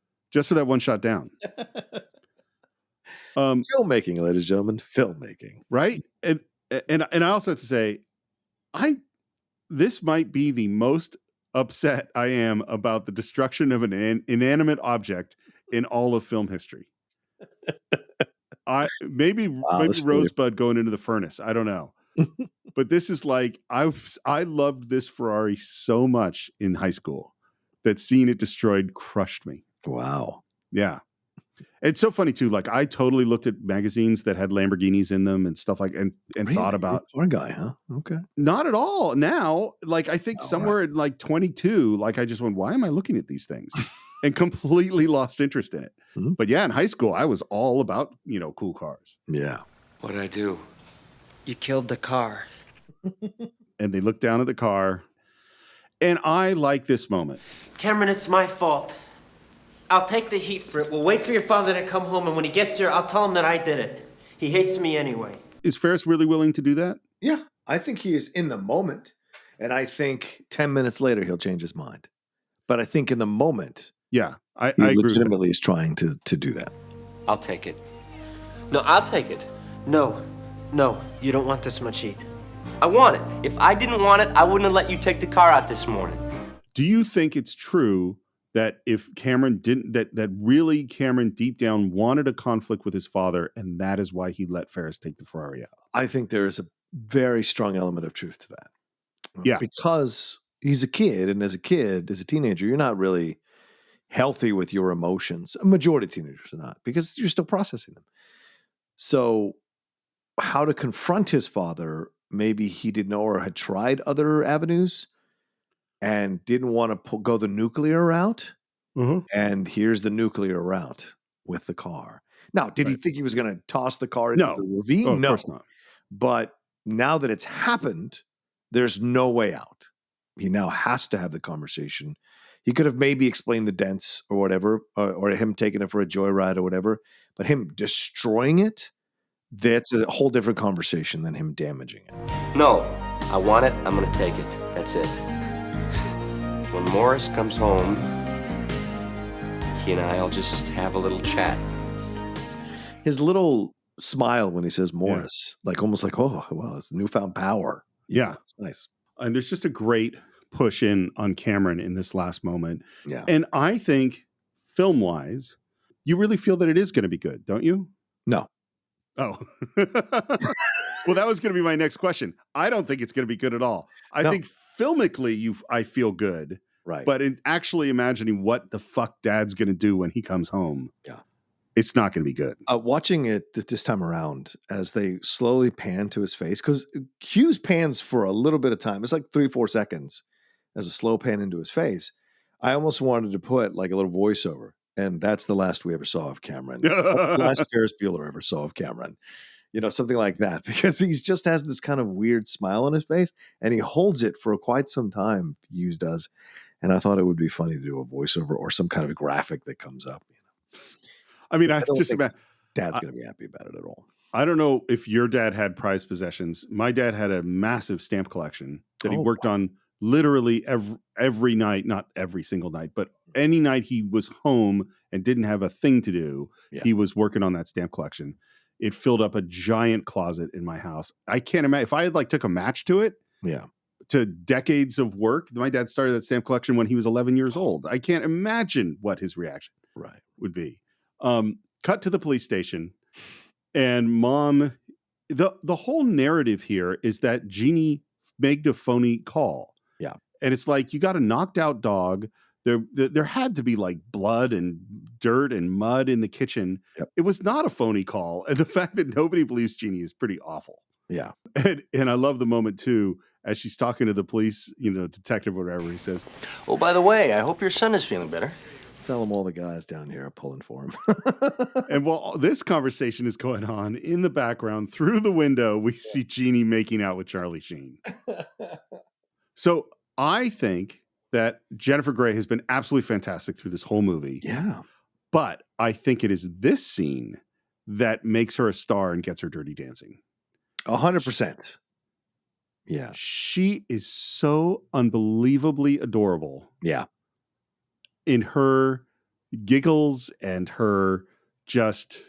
Filmmaking, ladies and gentlemen, filmmaking. Right? And I also have to say, this might be the most upset I am about the destruction of an inanimate object in all of film history. Maybe Rosebud going into the furnace. I don't know. But this is like, I loved this Ferrari so much in high school that seeing it destroyed crushed me. Wow. Yeah. It's so funny too. Like I totally looked at magazines that had Lamborghinis in them and stuff like, and Really? thought about Car guy, huh? Okay. not at all. Now, like I think somewhere at like 22, like I just went, why am I looking at these things? And completely lost interest in it. Mm-hmm. But yeah, in high school, I was all about, cool cars. Yeah. What'd I do? You killed the car. And they looked down at the car. And I like this moment. Cameron, it's my fault. I'll take the heat for it. We'll wait for your father to come home, and when he gets there, I'll tell him that I did it. He hates me anyway. Is Ferris really willing to do that? Yeah. I think he is in the moment. And I think 10 minutes later, he'll change his mind. But I think in the moment, yeah, I agree legitimately is trying to do that. I'll take it. No, I'll take it. No, you don't want this much heat. I want it. If I didn't want it, I wouldn't have let you take the car out this morning. Do you think it's true that if Cameron didn't, that really Cameron deep down wanted a conflict with his father, and that is why he let Ferris take the Ferrari out? I think there is a very strong element of truth to that. Yeah. Because he's a kid, and as a teenager, you're not really healthy with your emotions. A majority of teenagers are not, because you're still processing them. So how to confront his father, maybe he didn't know or had tried other avenues and didn't want to go the nuclear route. Mm-hmm. And here's the nuclear route with the car. Now, did he think he was going to toss the car into the ravine? Of course not. But now that it's happened, there's no way out. He now has to have the conversation. He could have maybe explained the dents or whatever, or him taking it for a joyride or whatever, but him destroying it, that's a whole different conversation than him damaging it. No, I want it. I'm going to take it. That's it. When Morris comes home, he and I'll just have a little chat. His little smile when he says Morris, like almost like, oh, wow, it's newfound power. Yeah. It's nice. And there's just a great push in on Cameron in this last moment. Yeah. And I think film-wise, you really feel that it is going to be good, don't you? No. Oh. Well, that was going to be my next question. I don't think it's going to be good at all. I think filmically, I feel good. Right. But in actually imagining what the fuck Dad's going to do when he comes home, it's not going to be good. Watching it this time around as they slowly pan to his face, because Hughs pans for a little bit of time. It's like 3-4 seconds as a slow pan into his face. I almost wanted to put like a little voiceover. And that's the last we ever saw of Cameron. The last Ferris Bueller ever saw of Cameron. Something like that. Because he just has this kind of weird smile on his face. And he holds it for quite some time, Hughs does. And I thought it would be funny to do a voiceover or some kind of graphic that comes up. I mean, I don't just think imagine Dad's going to be happy about it at all. I don't know if your dad had prized possessions. My dad had a massive stamp collection that he worked on literally every night, not every single night, but any night he was home and didn't have a thing to do, he was working on that stamp collection. It filled up a giant closet in my house. I can't imagine if I had took a match to it. Yeah. To decades of work. My dad started that stamp collection when he was 11 years old. I can't imagine what his reaction would be. Cut to the police station, and Mom, the whole narrative here is that Jeannie made a phony call. Yeah. And it's like, you got a knocked out dog. There had to be blood and dirt and mud in the kitchen. Yep. It was not a phony call. And the fact that nobody believes Jeannie is pretty awful. Yeah. And I love the moment too, as she's talking to the police, detective or whatever, he says, "Oh, by the way, I hope your son is feeling better." Tell him all the guys down here are pulling for him. And while this conversation is going on in the background, through the window, we see Jeannie making out with Charlie Sheen. So I think that Jennifer Grey has been absolutely fantastic through this whole movie. Yeah. But I think it is this scene that makes her a star and gets her Dirty Dancing. 100%. Yeah. She is so unbelievably adorable. Yeah. In her giggles and her just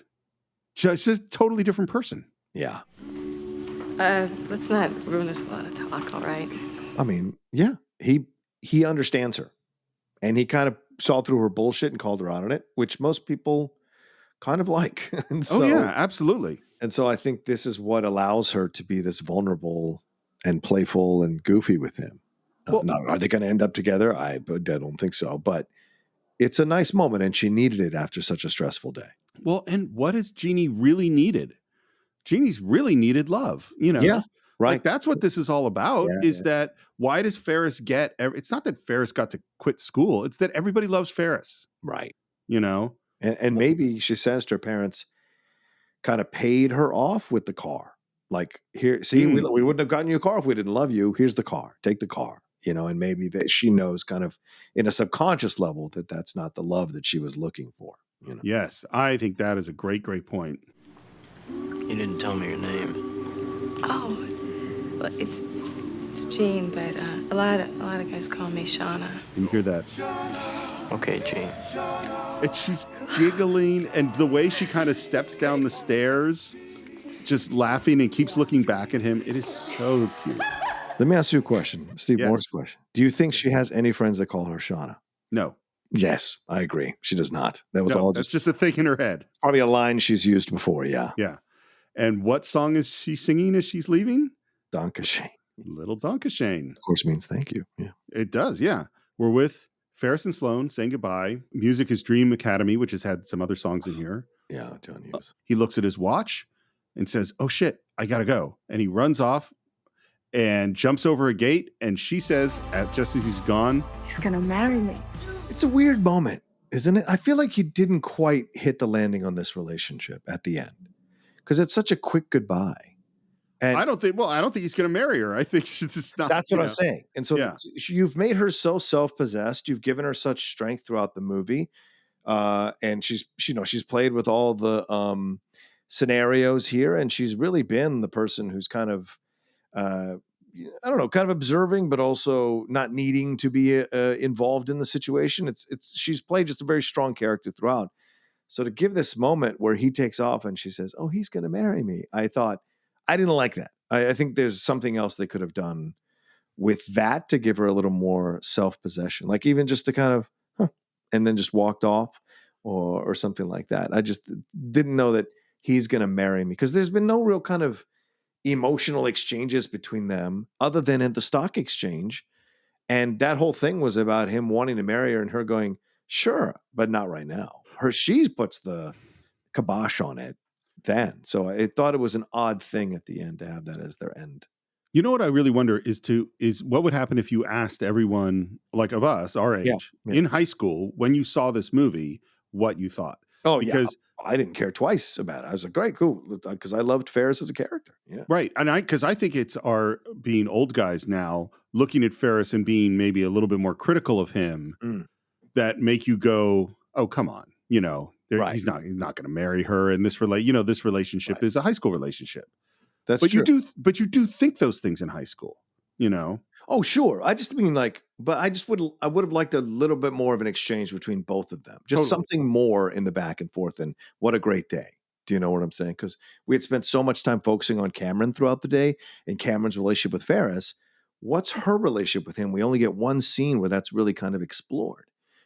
a totally different person. Yeah. Let's not ruin this with a lot of talk, all right? I mean, yeah. He understands her. And he kind of saw through her bullshit and called her out on it, which most people kind of like. And so, yeah, absolutely. And so I think this is what allows her to be this vulnerable and playful and goofy with him. Now, are they going to end up together? I don't think so. But it's a nice moment, and she needed it after such a stressful day. Well, and what has Jeannie really needed? Jeannie's really needed love, you know? Yeah, right. Like, that's what this is all about, is that why does Ferris get... It's not that Ferris got to quit school. It's that everybody loves Ferris. Right. You know? And maybe, she says to her parents, kind of paid her off with the car. Like, here, see, we wouldn't have gotten you a car if we didn't love you. Here's the car. Take the car. You know, and maybe that she knows kind of in a subconscious level that that's not the love that she was looking for. You know? Yes, I think that is a great, great point. You didn't tell me your name. Oh, well, it's Jean, but a lot of guys call me Shauna. Can you hear that? Okay, Jean. And she's giggling, and the way she kind of steps down the stairs, just laughing and keeps looking back at him. It is so cute. Let me ask you a question, Steve Moore's question. Do you think she has any friends that call her Shauna? No. Yes, I agree. She does not. That was all that's just a thing in her head. Probably a line she's used before, yeah. Yeah. And what song is she singing as she's leaving? Dankeschön. Little Dankeschön. Of course means thank you. Yeah. It does, yeah. We're with Ferris and Sloane saying goodbye. Music is Dream Academy, which has had some other songs in here. Yeah, John Hughs. He looks at his watch and says, oh shit, I gotta go. And he runs off and jumps over a gate, and she says, just as he's gone, he's gonna marry me. It's a weird moment, isn't it? I feel like he didn't quite hit the landing on this relationship at the end, because it's such a quick goodbye. And I don't think he's going to marry her. I think she's just not. That's what I'm saying. And so you've made her so self-possessed. You've given her such strength throughout the movie. And she's played with all the scenarios here, and she's really been the person who's kind of, I don't know, kind of observing, but also not needing to be involved in the situation. She's played just a very strong character throughout. So to give this moment where he takes off and she says, oh, he's going to marry me, I thought, I didn't like that. I think there's something else they could have done with that to give her a little more self-possession, like even just to kind of, and then just walked off or something like that. I just didn't know that he's going to marry me, because there's been no real kind of emotional exchanges between them other than at the stock exchange. And that whole thing was about him wanting to marry her and her going, sure, but not right now. She puts the kibosh on it then. So I thought it was an odd thing at the end to have that as their end. You know what I really wonder is what would happen if you asked everyone, like of us, our age, in high school, when you saw this movie, what you thought? Oh, because I didn't care twice about it. I was like, great, cool, because I loved Ferris as a character. Yeah, right. And because I think it's our being old guys now looking at Ferris and being maybe a little bit more critical of him that make you go, oh, come on, you know. He's not going to marry her, and this relationship is a high school relationship. That's true. You do think those things in high school, you know. Oh, sure. I just mean I would have liked a little bit more of an exchange between both of them. Just something more in the back and forth. And what a great day. Do you know what I'm saying? Because we had spent so much time focusing on Cameron throughout the day and Cameron's relationship with Ferris. What's her relationship with him? We only get one scene where that's really kind of explored.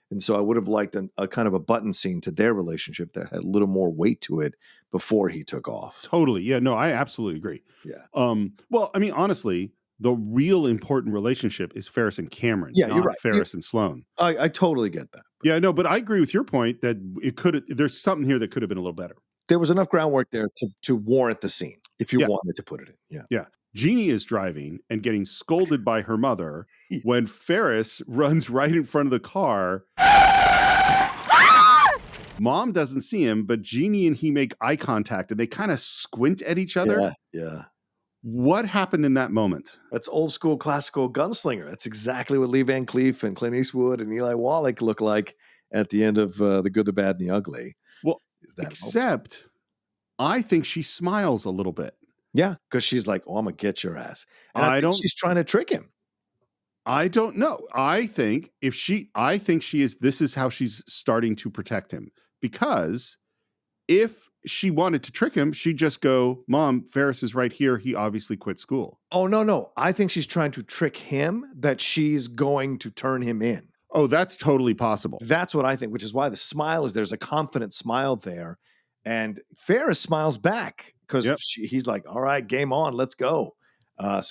And so I would have liked a kind of a button scene to their relationship that had a little more weight to it before he took off. Totally. Yeah, no, I absolutely agree. Yeah. Well, I mean, honestly, the real important relationship is Ferris and Cameron, not you're right. Ferris and Sloane. I totally get that. Yeah, no, but I agree with your point that there's something here that could have been a little better. There was enough groundwork there to warrant the scene if you wanted to put it in. Yeah. Yeah. Jeannie is driving and getting scolded by her mother when Ferris runs right in front of the car. Mom doesn't see him, but Jeannie and he make eye contact and they kind of squint at each other. Yeah. What happened in that moment? That's old school classical gunslinger. That's exactly what Lee Van Cleef and Clint Eastwood and Eli Wallach look like at the end of The Good, the Bad, and the Ugly. Well, except I think she smiles a little bit. Yeah, because she's like, "Oh, I'm gonna get your ass." And I think she's trying to trick him. I don't know. I think she is. This is how she's starting to protect him, because if she wanted to trick him, she'd just go, "Mom, Ferris is right here. He obviously quit school." Oh no! I think she's trying to trick him that she's going to turn him in. Oh, that's totally possible. That's what I think. Which is why the smile is there's a confident smile there, and Ferris smiles back. Because he's like, all right, game on, let's go. And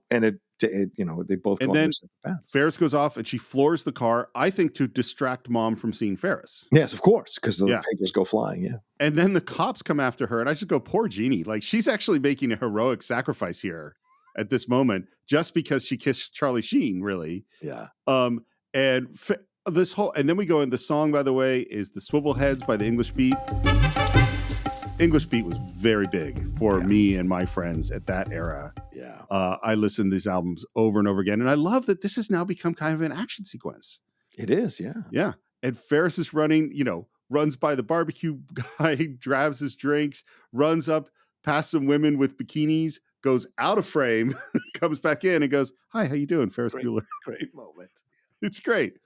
it they both go And on then their separate paths. Ferris goes off and she floors the car, I think to distract Mom from seeing Ferris. Yes, of course, because the papers go flying, yeah. And then the cops come after her, and I just go, poor Jeannie. Like, she's actually making a heroic sacrifice here at this moment, just because she kissed Charlie Sheen, really. Yeah. And then we go in, the song, by the way, is The Swivel Heads by the English Beat. English Beat was very big for me and my friends at that era. Yeah. I listened to these albums over and over again, and I love that this has now become kind of an action sequence. It is, yeah. Yeah. And Ferris is running, runs by the barbecue guy, grabs his drinks, runs up past some women with bikinis, goes out of frame, comes back in and goes, hi, how you doing, Ferris Bueller? Great moment. It's great.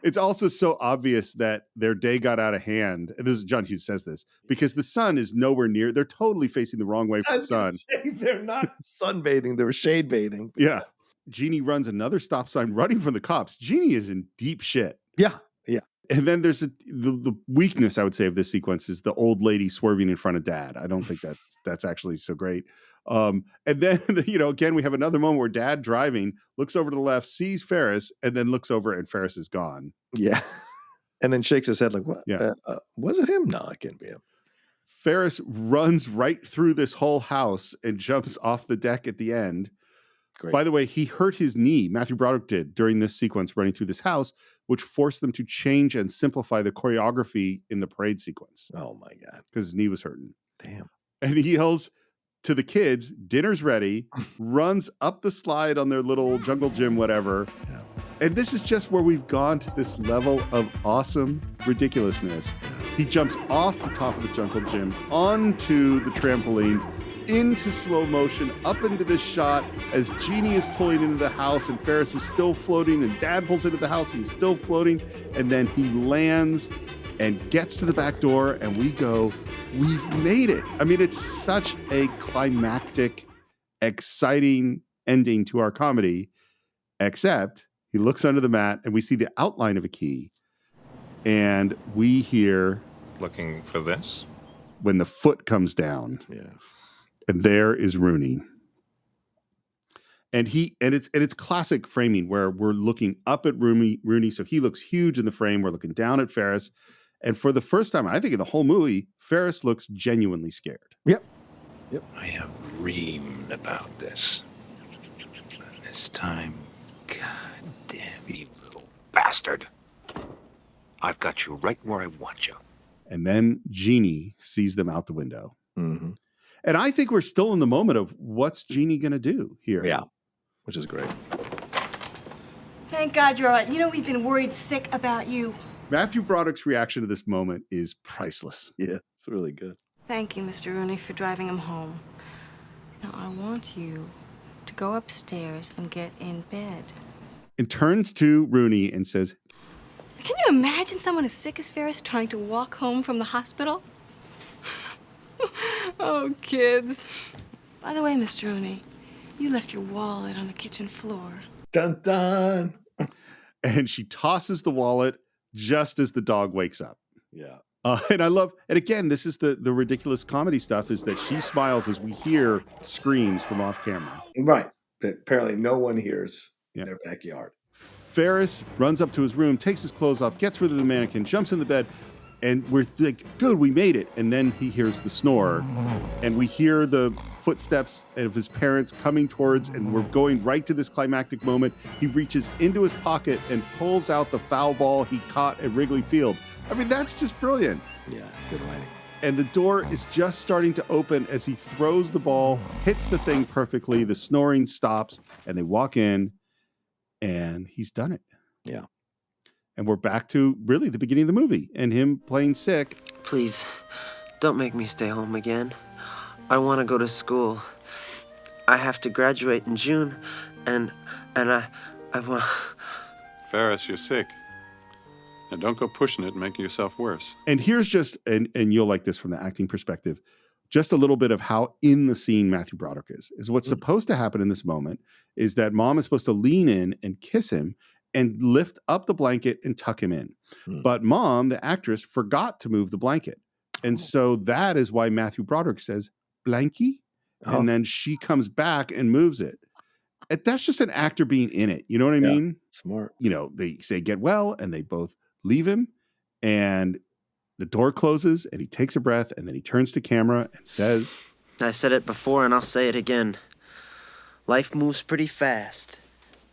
It's also so obvious that their day got out of hand. And this is John Hughes says this because the sun is nowhere near. They're totally facing the wrong way from the sun. They're not sunbathing. They're shade bathing. Yeah. Jeannie runs another stop sign running from the cops. Jeannie is in deep shit. Yeah. Yeah. And then there's the weakness, I would say, of this sequence is the old lady swerving in front of Dad. I don't think that's actually so great. And then, again, we have another moment where Dad driving looks over to the left, sees Ferris, and then looks over and Ferris is gone. Yeah. And then shakes his head like, what? Yeah. Was it him? No, it can't be him. Ferris runs right through this whole house and jumps off the deck at the end. Great. By the way, he hurt his knee, Matthew Broderick did, during this sequence running through this house, which forced them to change and simplify the choreography in the parade sequence. Oh, my God. Because his knee was hurting. Damn. And he yells to the kids, dinner's ready, runs up the slide on their little jungle gym, whatever. Yeah. And this is just where we've gone to this level of awesome ridiculousness. He jumps off the top of the jungle gym onto the trampoline, into slow motion, up into this shot as Jeannie is pulling into the house and Ferris is still floating and Dad pulls into the house and he's still floating. And then he lands and gets to the back door and we go, we've made it. I mean, it's such a climactic, exciting ending to our comedy, except he looks under the mat and we see the outline of a key and we hear... Looking for this? When the foot comes down. Yeah. And there is Rooney. And it's classic framing where we're looking up at Rooney. So he looks huge in the frame. We're looking down at Ferris. And for the first time, I think in the whole movie, Ferris looks genuinely scared. Yep. I have dreamed about this. And this time, God damn you little bastard. I've got you right where I want you. And then Jeannie sees them out the window. Mm-hmm. And I think we're still in the moment of what's Jeannie going to do here. Yeah, which is great. Thank God you're all right. We've been worried sick about you. Matthew Broderick's reaction to this moment is priceless. Yeah, it's really good. Thank you, Mr. Rooney, for driving him home. Now, I want you to go upstairs and get in bed. And turns to Rooney and says, Can you imagine someone as sick as Ferris trying to walk home from the hospital? Oh, kids. By the way, Mr. Rooney, you left your wallet on the kitchen floor. Dun dun. And she tosses the wallet just as the dog wakes up. Yeah. And I love, and again, this is the ridiculous comedy stuff, is that she smiles as we hear screams from off camera. Right. That apparently no one hears in their backyard. Ferris runs up to his room, takes his clothes off, gets rid of the mannequin, jumps in the bed, and we're like, good, we made it. And then he hears the snore, and we hear the footsteps of his parents coming towards, and we're going right to this climactic moment. He reaches into his pocket and pulls out the foul ball he caught at Wrigley Field. I mean, that's just brilliant. Yeah, good writing. And the door is just starting to open as he throws the ball, hits the thing perfectly, the snoring stops, and they walk in, and he's done it. Yeah. And we're back to really the beginning of the movie and him playing sick. Please, don't make me stay home again. I want to go to school. I have to graduate in June, and I want... Ferris, you're sick. And don't go pushing it and making yourself worse. And here's just, and you'll like this from the acting perspective, just a little bit of how in the scene Matthew Broderick is what's supposed to happen in this moment is that Mom is supposed to lean in and kiss him and lift up the blanket and tuck him in. But Mom, the actress, forgot to move the blanket. And so that is why Matthew Broderick says, blankie? And then she comes back and moves it. That's just an actor being in it. You know what I Yeah, mean? smart. You know, they say get well, and they both leave him, and the door closes, and he takes a breath, and then he turns to camera and says, I said it before, and I'll say it again. Life moves pretty fast.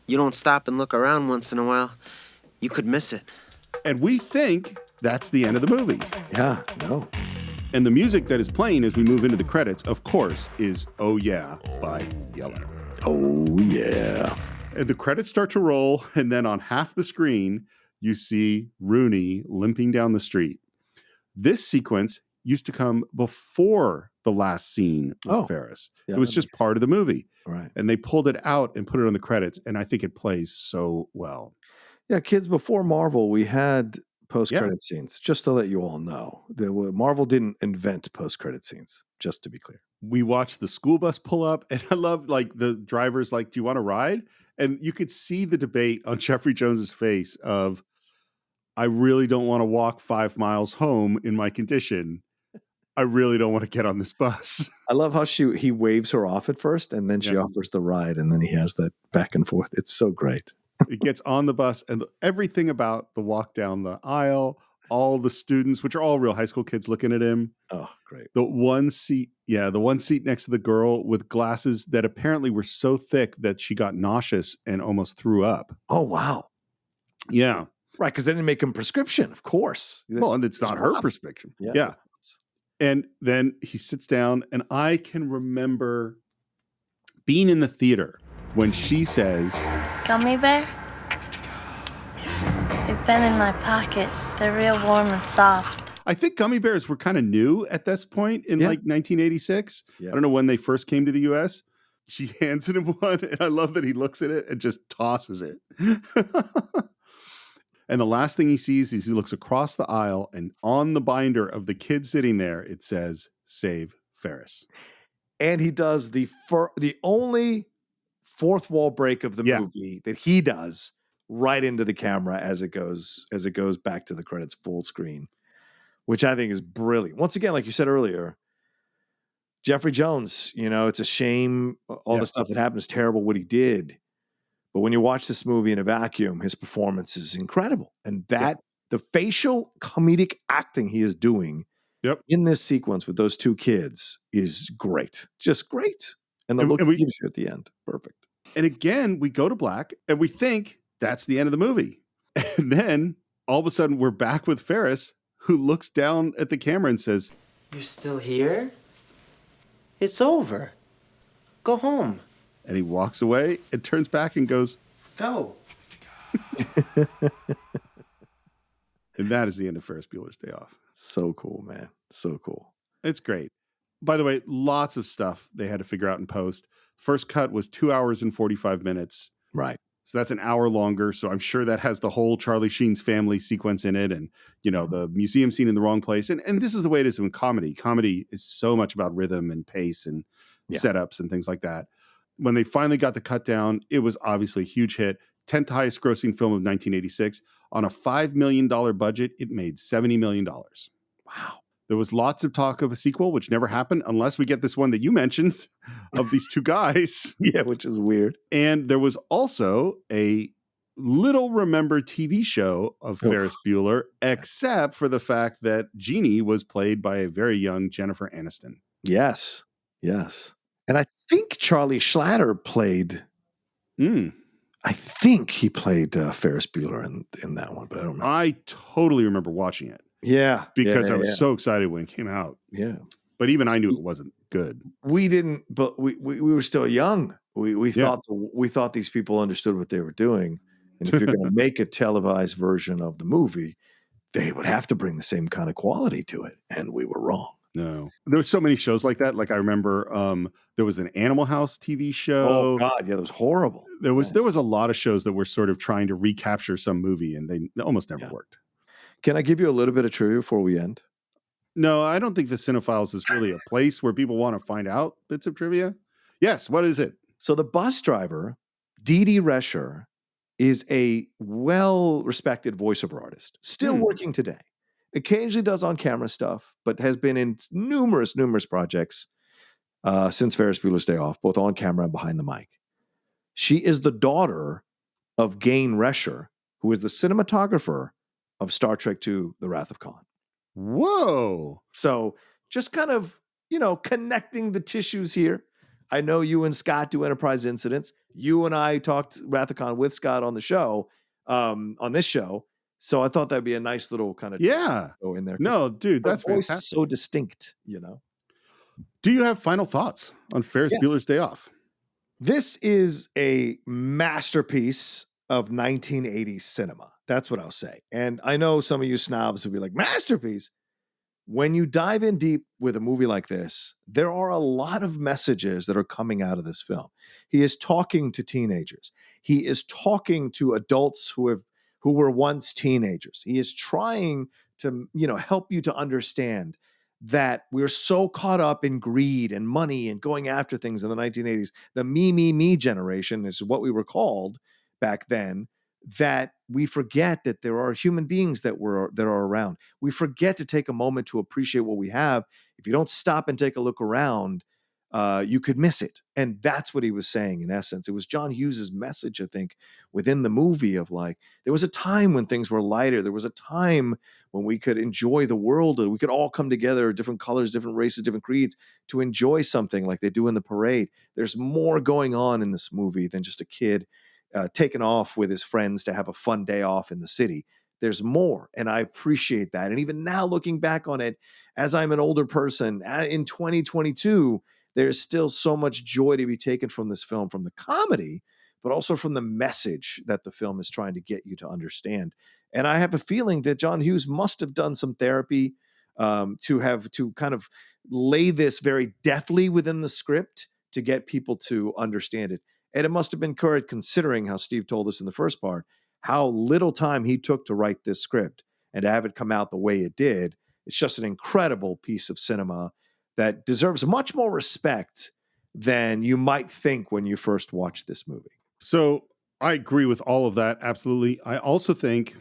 You don't stop and look around once in a while, you could miss it. and we think that's the end of the movie. Yeah, no. And the music that is playing as we move into the credits, of course, is Oh Yeah by Yeller. Oh, yeah. And the credits start to roll, and then on half the screen, you see Rooney limping down the street. This sequence used to come before the last scene with Ferris. Yeah, it was just part of the movie. Right. And they pulled it out and put it on the credits, and I think it plays so well. Yeah, kids, before Marvel, we had post-credit scenes, just to let you all know. Marvel didn't invent post-credit scenes, just to be clear. We watched the school bus pull up, and I love, like, the driver's like, do you want to ride? And you could see the debate on Jeffrey Jones's face of, I really don't want to walk 5 miles home in my condition. I really don't want to get on this bus. I love how he waves her off at first, and then she offers the ride, and then he has that back and forth. It's so great. It gets on the bus, and everything about the walk down the aisle, all the students, which are all real high school kids looking at him. Oh, great. The one seat next to the girl with glasses that apparently were so thick that she got nauseous and almost threw up. Oh, wow. Yeah. Right, because they didn't make him prescription, of course. Well, and it's not her prescription. Yeah. And then he sits down, and I can remember being in the theater when she says, Gummy bear? They've been in my pocket. They're real warm and soft. I think gummy bears were kind of new at this point in like 1986. I don't know when they first came to the US. She hands him one, and I love that he looks at it and just tosses it. And the last thing he sees is he looks across the aisle, and on the binder of the kid sitting there, it says, Save Ferris. And he does the only fourth wall break of the movie that he does right into the camera as it goes back to the credits full screen, which I think is brilliant. Once again, like you said earlier, Jeffrey Jones, it's a shame. All the stuff that happened is terrible what he did. But when you watch this movie in a vacuum, his performance is incredible. And the facial comedic acting he is doing in this sequence with those two kids is great. Just great. And the look he gives you at the end. Perfect. And again, we go to black, and we think that's the end of the movie. And then all of a sudden, we're back with Ferris, who looks down at the camera and says, You're still here? It's over. Go home. And he walks away and turns back and goes, Go. And that is the end of Ferris Bueller's Day Off. So cool, man. So cool. It's great. By the way, lots of stuff they had to figure out in post. First cut was 2 hours and 45 minutes. Right. So that's an hour longer. So I'm sure that has the whole Charlie Sheen's family sequence in it, and, the museum scene in the wrong place. And this is the way it is in comedy. Comedy is so much about rhythm and pace and setups and things like that. When they finally got the cut down, it was obviously a huge hit. 10th highest grossing film of 1986. On a $5 million budget, it made $70 million. Wow. There was lots of talk of a sequel, which never happened unless we get this one that you mentioned of these two guys. Yeah, which is weird. And there was also a little remembered TV show of Ferris Bueller, except for the fact that Jeannie was played by a very young Jennifer Aniston. Yes. Yes. And I think Charlie Schlatter played. I think he played Ferris Bueller in that one, but I don't remember. I totally remember watching it. Yeah. Because I was so excited when it came out. Yeah. But even I knew it wasn't good. We didn't, but we were still young. We thought these people understood what they were doing. And if you're going to make a televised version of the movie, they would have to bring the same kind of quality to it. And we were wrong. No. There were so many shows like that. Like I remember there was an Animal House TV show. Oh God, yeah, that was horrible. There was a lot of shows that were sort of trying to recapture some movie, and they almost never worked. Can I give you a little bit of trivia before we end? No, I don't think the Cine-Files is really a place where people want to find out bits of trivia. Yes, what is it? So the bus driver, Dee Dee Rescher, is a well-respected voiceover artist, still working today. Occasionally does on-camera stuff, but has been in numerous projects since Ferris Bueller's Day Off, both on camera and behind the mic. She is the daughter of Gain Resher, who is the cinematographer of Star Trek II, The Wrath of Khan. Whoa. So just kind of, connecting the tissues here. I know you and Scott do Enterprise Incidents. You and I talked Wrath of Khan with Scott on the show, on this show. So I thought that'd be a nice little kind of go in there. No, dude, that's her voice fantastic. is so distinct, Do you have final thoughts on Ferris Bueller's Day Off? This is a masterpiece of 1980s cinema. That's what I'll say. And I know some of you snobs will be like, masterpiece. When you dive in deep with a movie like this, there are a lot of messages that are coming out of this film. He is talking to teenagers. He is talking to adults who were once teenagers. He is trying to, help you to understand that we're so caught up in greed and money and going after things in the 1980s. The me generation is what we were called back then, that we forget that there are human beings that are around. We forget to take a moment to appreciate what we have. If you don't stop and take a look around, you could miss it. And that's what he was saying in essence. It was John Hughes's message, I think, within the movie of like, there was a time when things were lighter. There was a time when we could enjoy the world and we could all come together, different colors, different races, different creeds, to enjoy something like they do in the parade. There's more going on in this movie than just a kid taken off with his friends to have a fun day off in the city. There's more, and I appreciate that. And even now, looking back on it, as I'm an older person in 2022, there's still so much joy to be taken from this film, from the comedy, but also from the message that the film is trying to get you to understand. And I have a feeling that John Hughes must have done some therapy to kind of lay this very deftly within the script to get people to understand it. And it must have been courage, considering how Steve told us in the first part, how little time he took to write this script and to have it come out the way it did. It's just an incredible piece of cinema that deserves much more respect than you might think when you first watch this movie. So I agree with all of that. Absolutely. I also think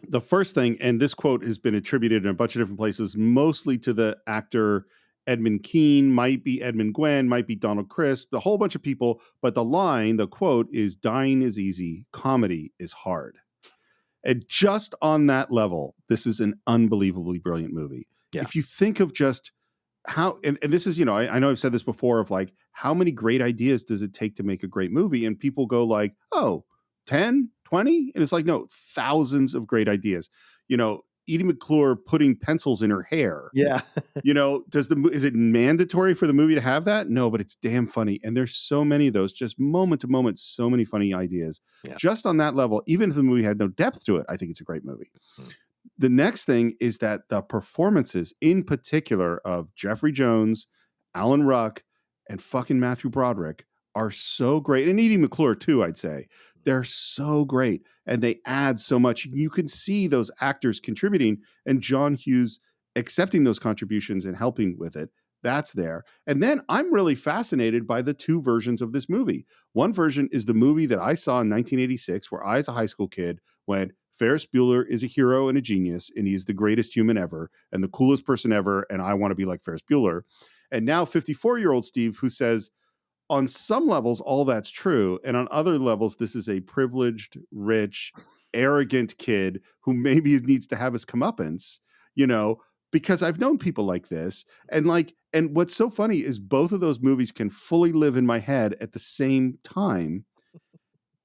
the first thing, and this quote has been attributed in a bunch of different places, mostly to the actor Edmund Keane, might be Edmund Gwenn, might be Donald Crisp, the whole bunch of people. But the quote is, dying is easy, comedy is hard. And just on that level, this is an unbelievably brilliant movie. Yeah. If you think of just how, and this is, I know I've said this before, of like, how many great ideas does it take to make a great movie? And people go like, 10, 20? And it's like, no, thousands of great ideas. Edie McClure putting pencils in her hair. Yeah. Is it mandatory for the movie to have that? No, but it's damn funny. And there's so many of those, just moment to moment, so many funny ideas. Yeah. Just on that level, even if the movie had no depth to it, I think it's a great movie. The next thing is that the performances, in particular, of Jeffrey Jones, Alan Ruck, and fucking Matthew Broderick are so great. And Edie McClure too, I'd say. They're so great. And they add so much. You can see those actors contributing and John Hughes accepting those contributions and helping with it. That's there. And then I'm really fascinated by the two versions of this movie. One version is the movie that I saw in 1986, where I, as a high school kid, went, Ferris Bueller is a hero and a genius, and he's the greatest human ever and the coolest person ever, and I want to be like Ferris Bueller. And now 54-year-old Steve, who says, on some levels, all that's true, and on other levels, this is a privileged, rich, arrogant kid who maybe needs to have his comeuppance, because I've known people like this. And what's so funny is both of those movies can fully live in my head at the same time.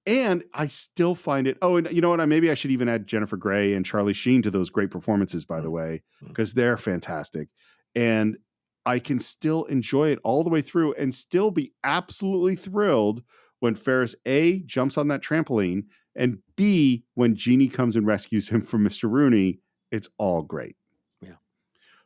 And I still find it. Oh, and you know what? Maybe I should even add Jennifer Grey and Charlie Sheen to those great performances, by the way, because they're fantastic. And I can still enjoy it all the way through and still be absolutely thrilled when Ferris A, jumps on that trampoline, and B, when Jeannie comes and rescues him from Mr. Rooney. It's all great.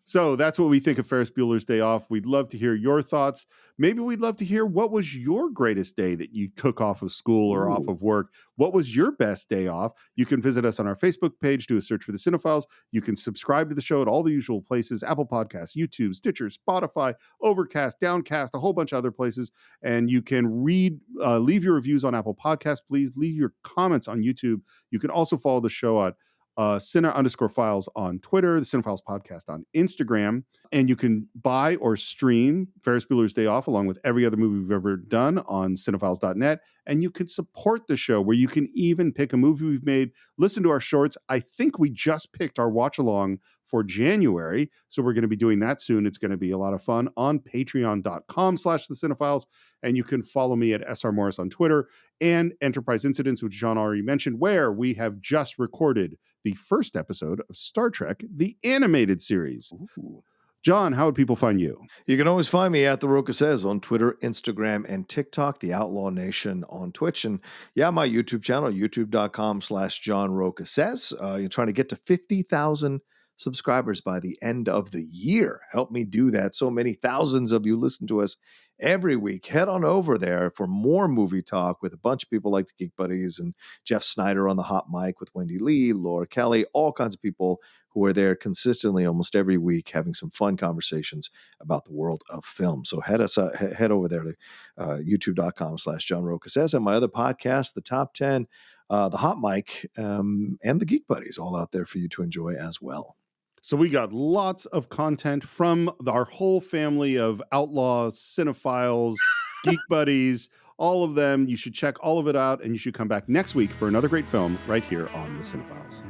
So that's what we think of Ferris Bueller's Day Off. We'd love to hear your thoughts. Maybe we'd love to hear, what was your greatest day that you took off of school or off of work? What was your best day off? You can visit us on our Facebook page, do a search for the Cine-Files. You can subscribe to the show at all the usual places: Apple Podcasts, YouTube, Stitcher, Spotify, Overcast, Downcast, a whole bunch of other places. And you can leave your reviews on Apple Podcasts. Please leave your comments on YouTube. You can also follow the show Cine_Files on Twitter, the Cine-Files podcast on Instagram. And you can buy or stream Ferris Bueller's Day Off along with every other movie we've ever done on cinephiles.net. And you can support the show where you can even pick a movie we've made, listen to our shorts. I think we just picked our watch along for January. So we're going to be doing that soon. It's going to be a lot of fun on patreon.com/thecine_files. And you can follow me at SR Morris on Twitter and Enterprise Incidents, which John already mentioned, where we have just recorded the first episode of Star Trek, the animated series. Ooh. John, how would people find you? You can always find me at The Roca Says on Twitter, Instagram, and TikTok, The Outlaw Nation on Twitch. And yeah, my YouTube channel, youtube.com/John Roca Says. You're trying to get to 50,000 subscribers by the end of the year. Help me do that. So many thousands of you listen to us every week. Head on over there for more movie talk with a bunch of people like the Geek Buddies and Jeff Snyder on the hot mic with Wendy Lee, Laura Kelly, all kinds of people who are there consistently almost every week having some fun conversations about the world of film. So head over there to youtube.com/John Roca Says, and my other podcast, The Top 10, The Hot Mic, and The Geek Buddies, all out there for you to enjoy as well. So we got lots of content from our whole family of outlaws, cinephiles, geek buddies, all of them. You should check all of it out, and you should come back next week for another great film right here on The Cine-Files.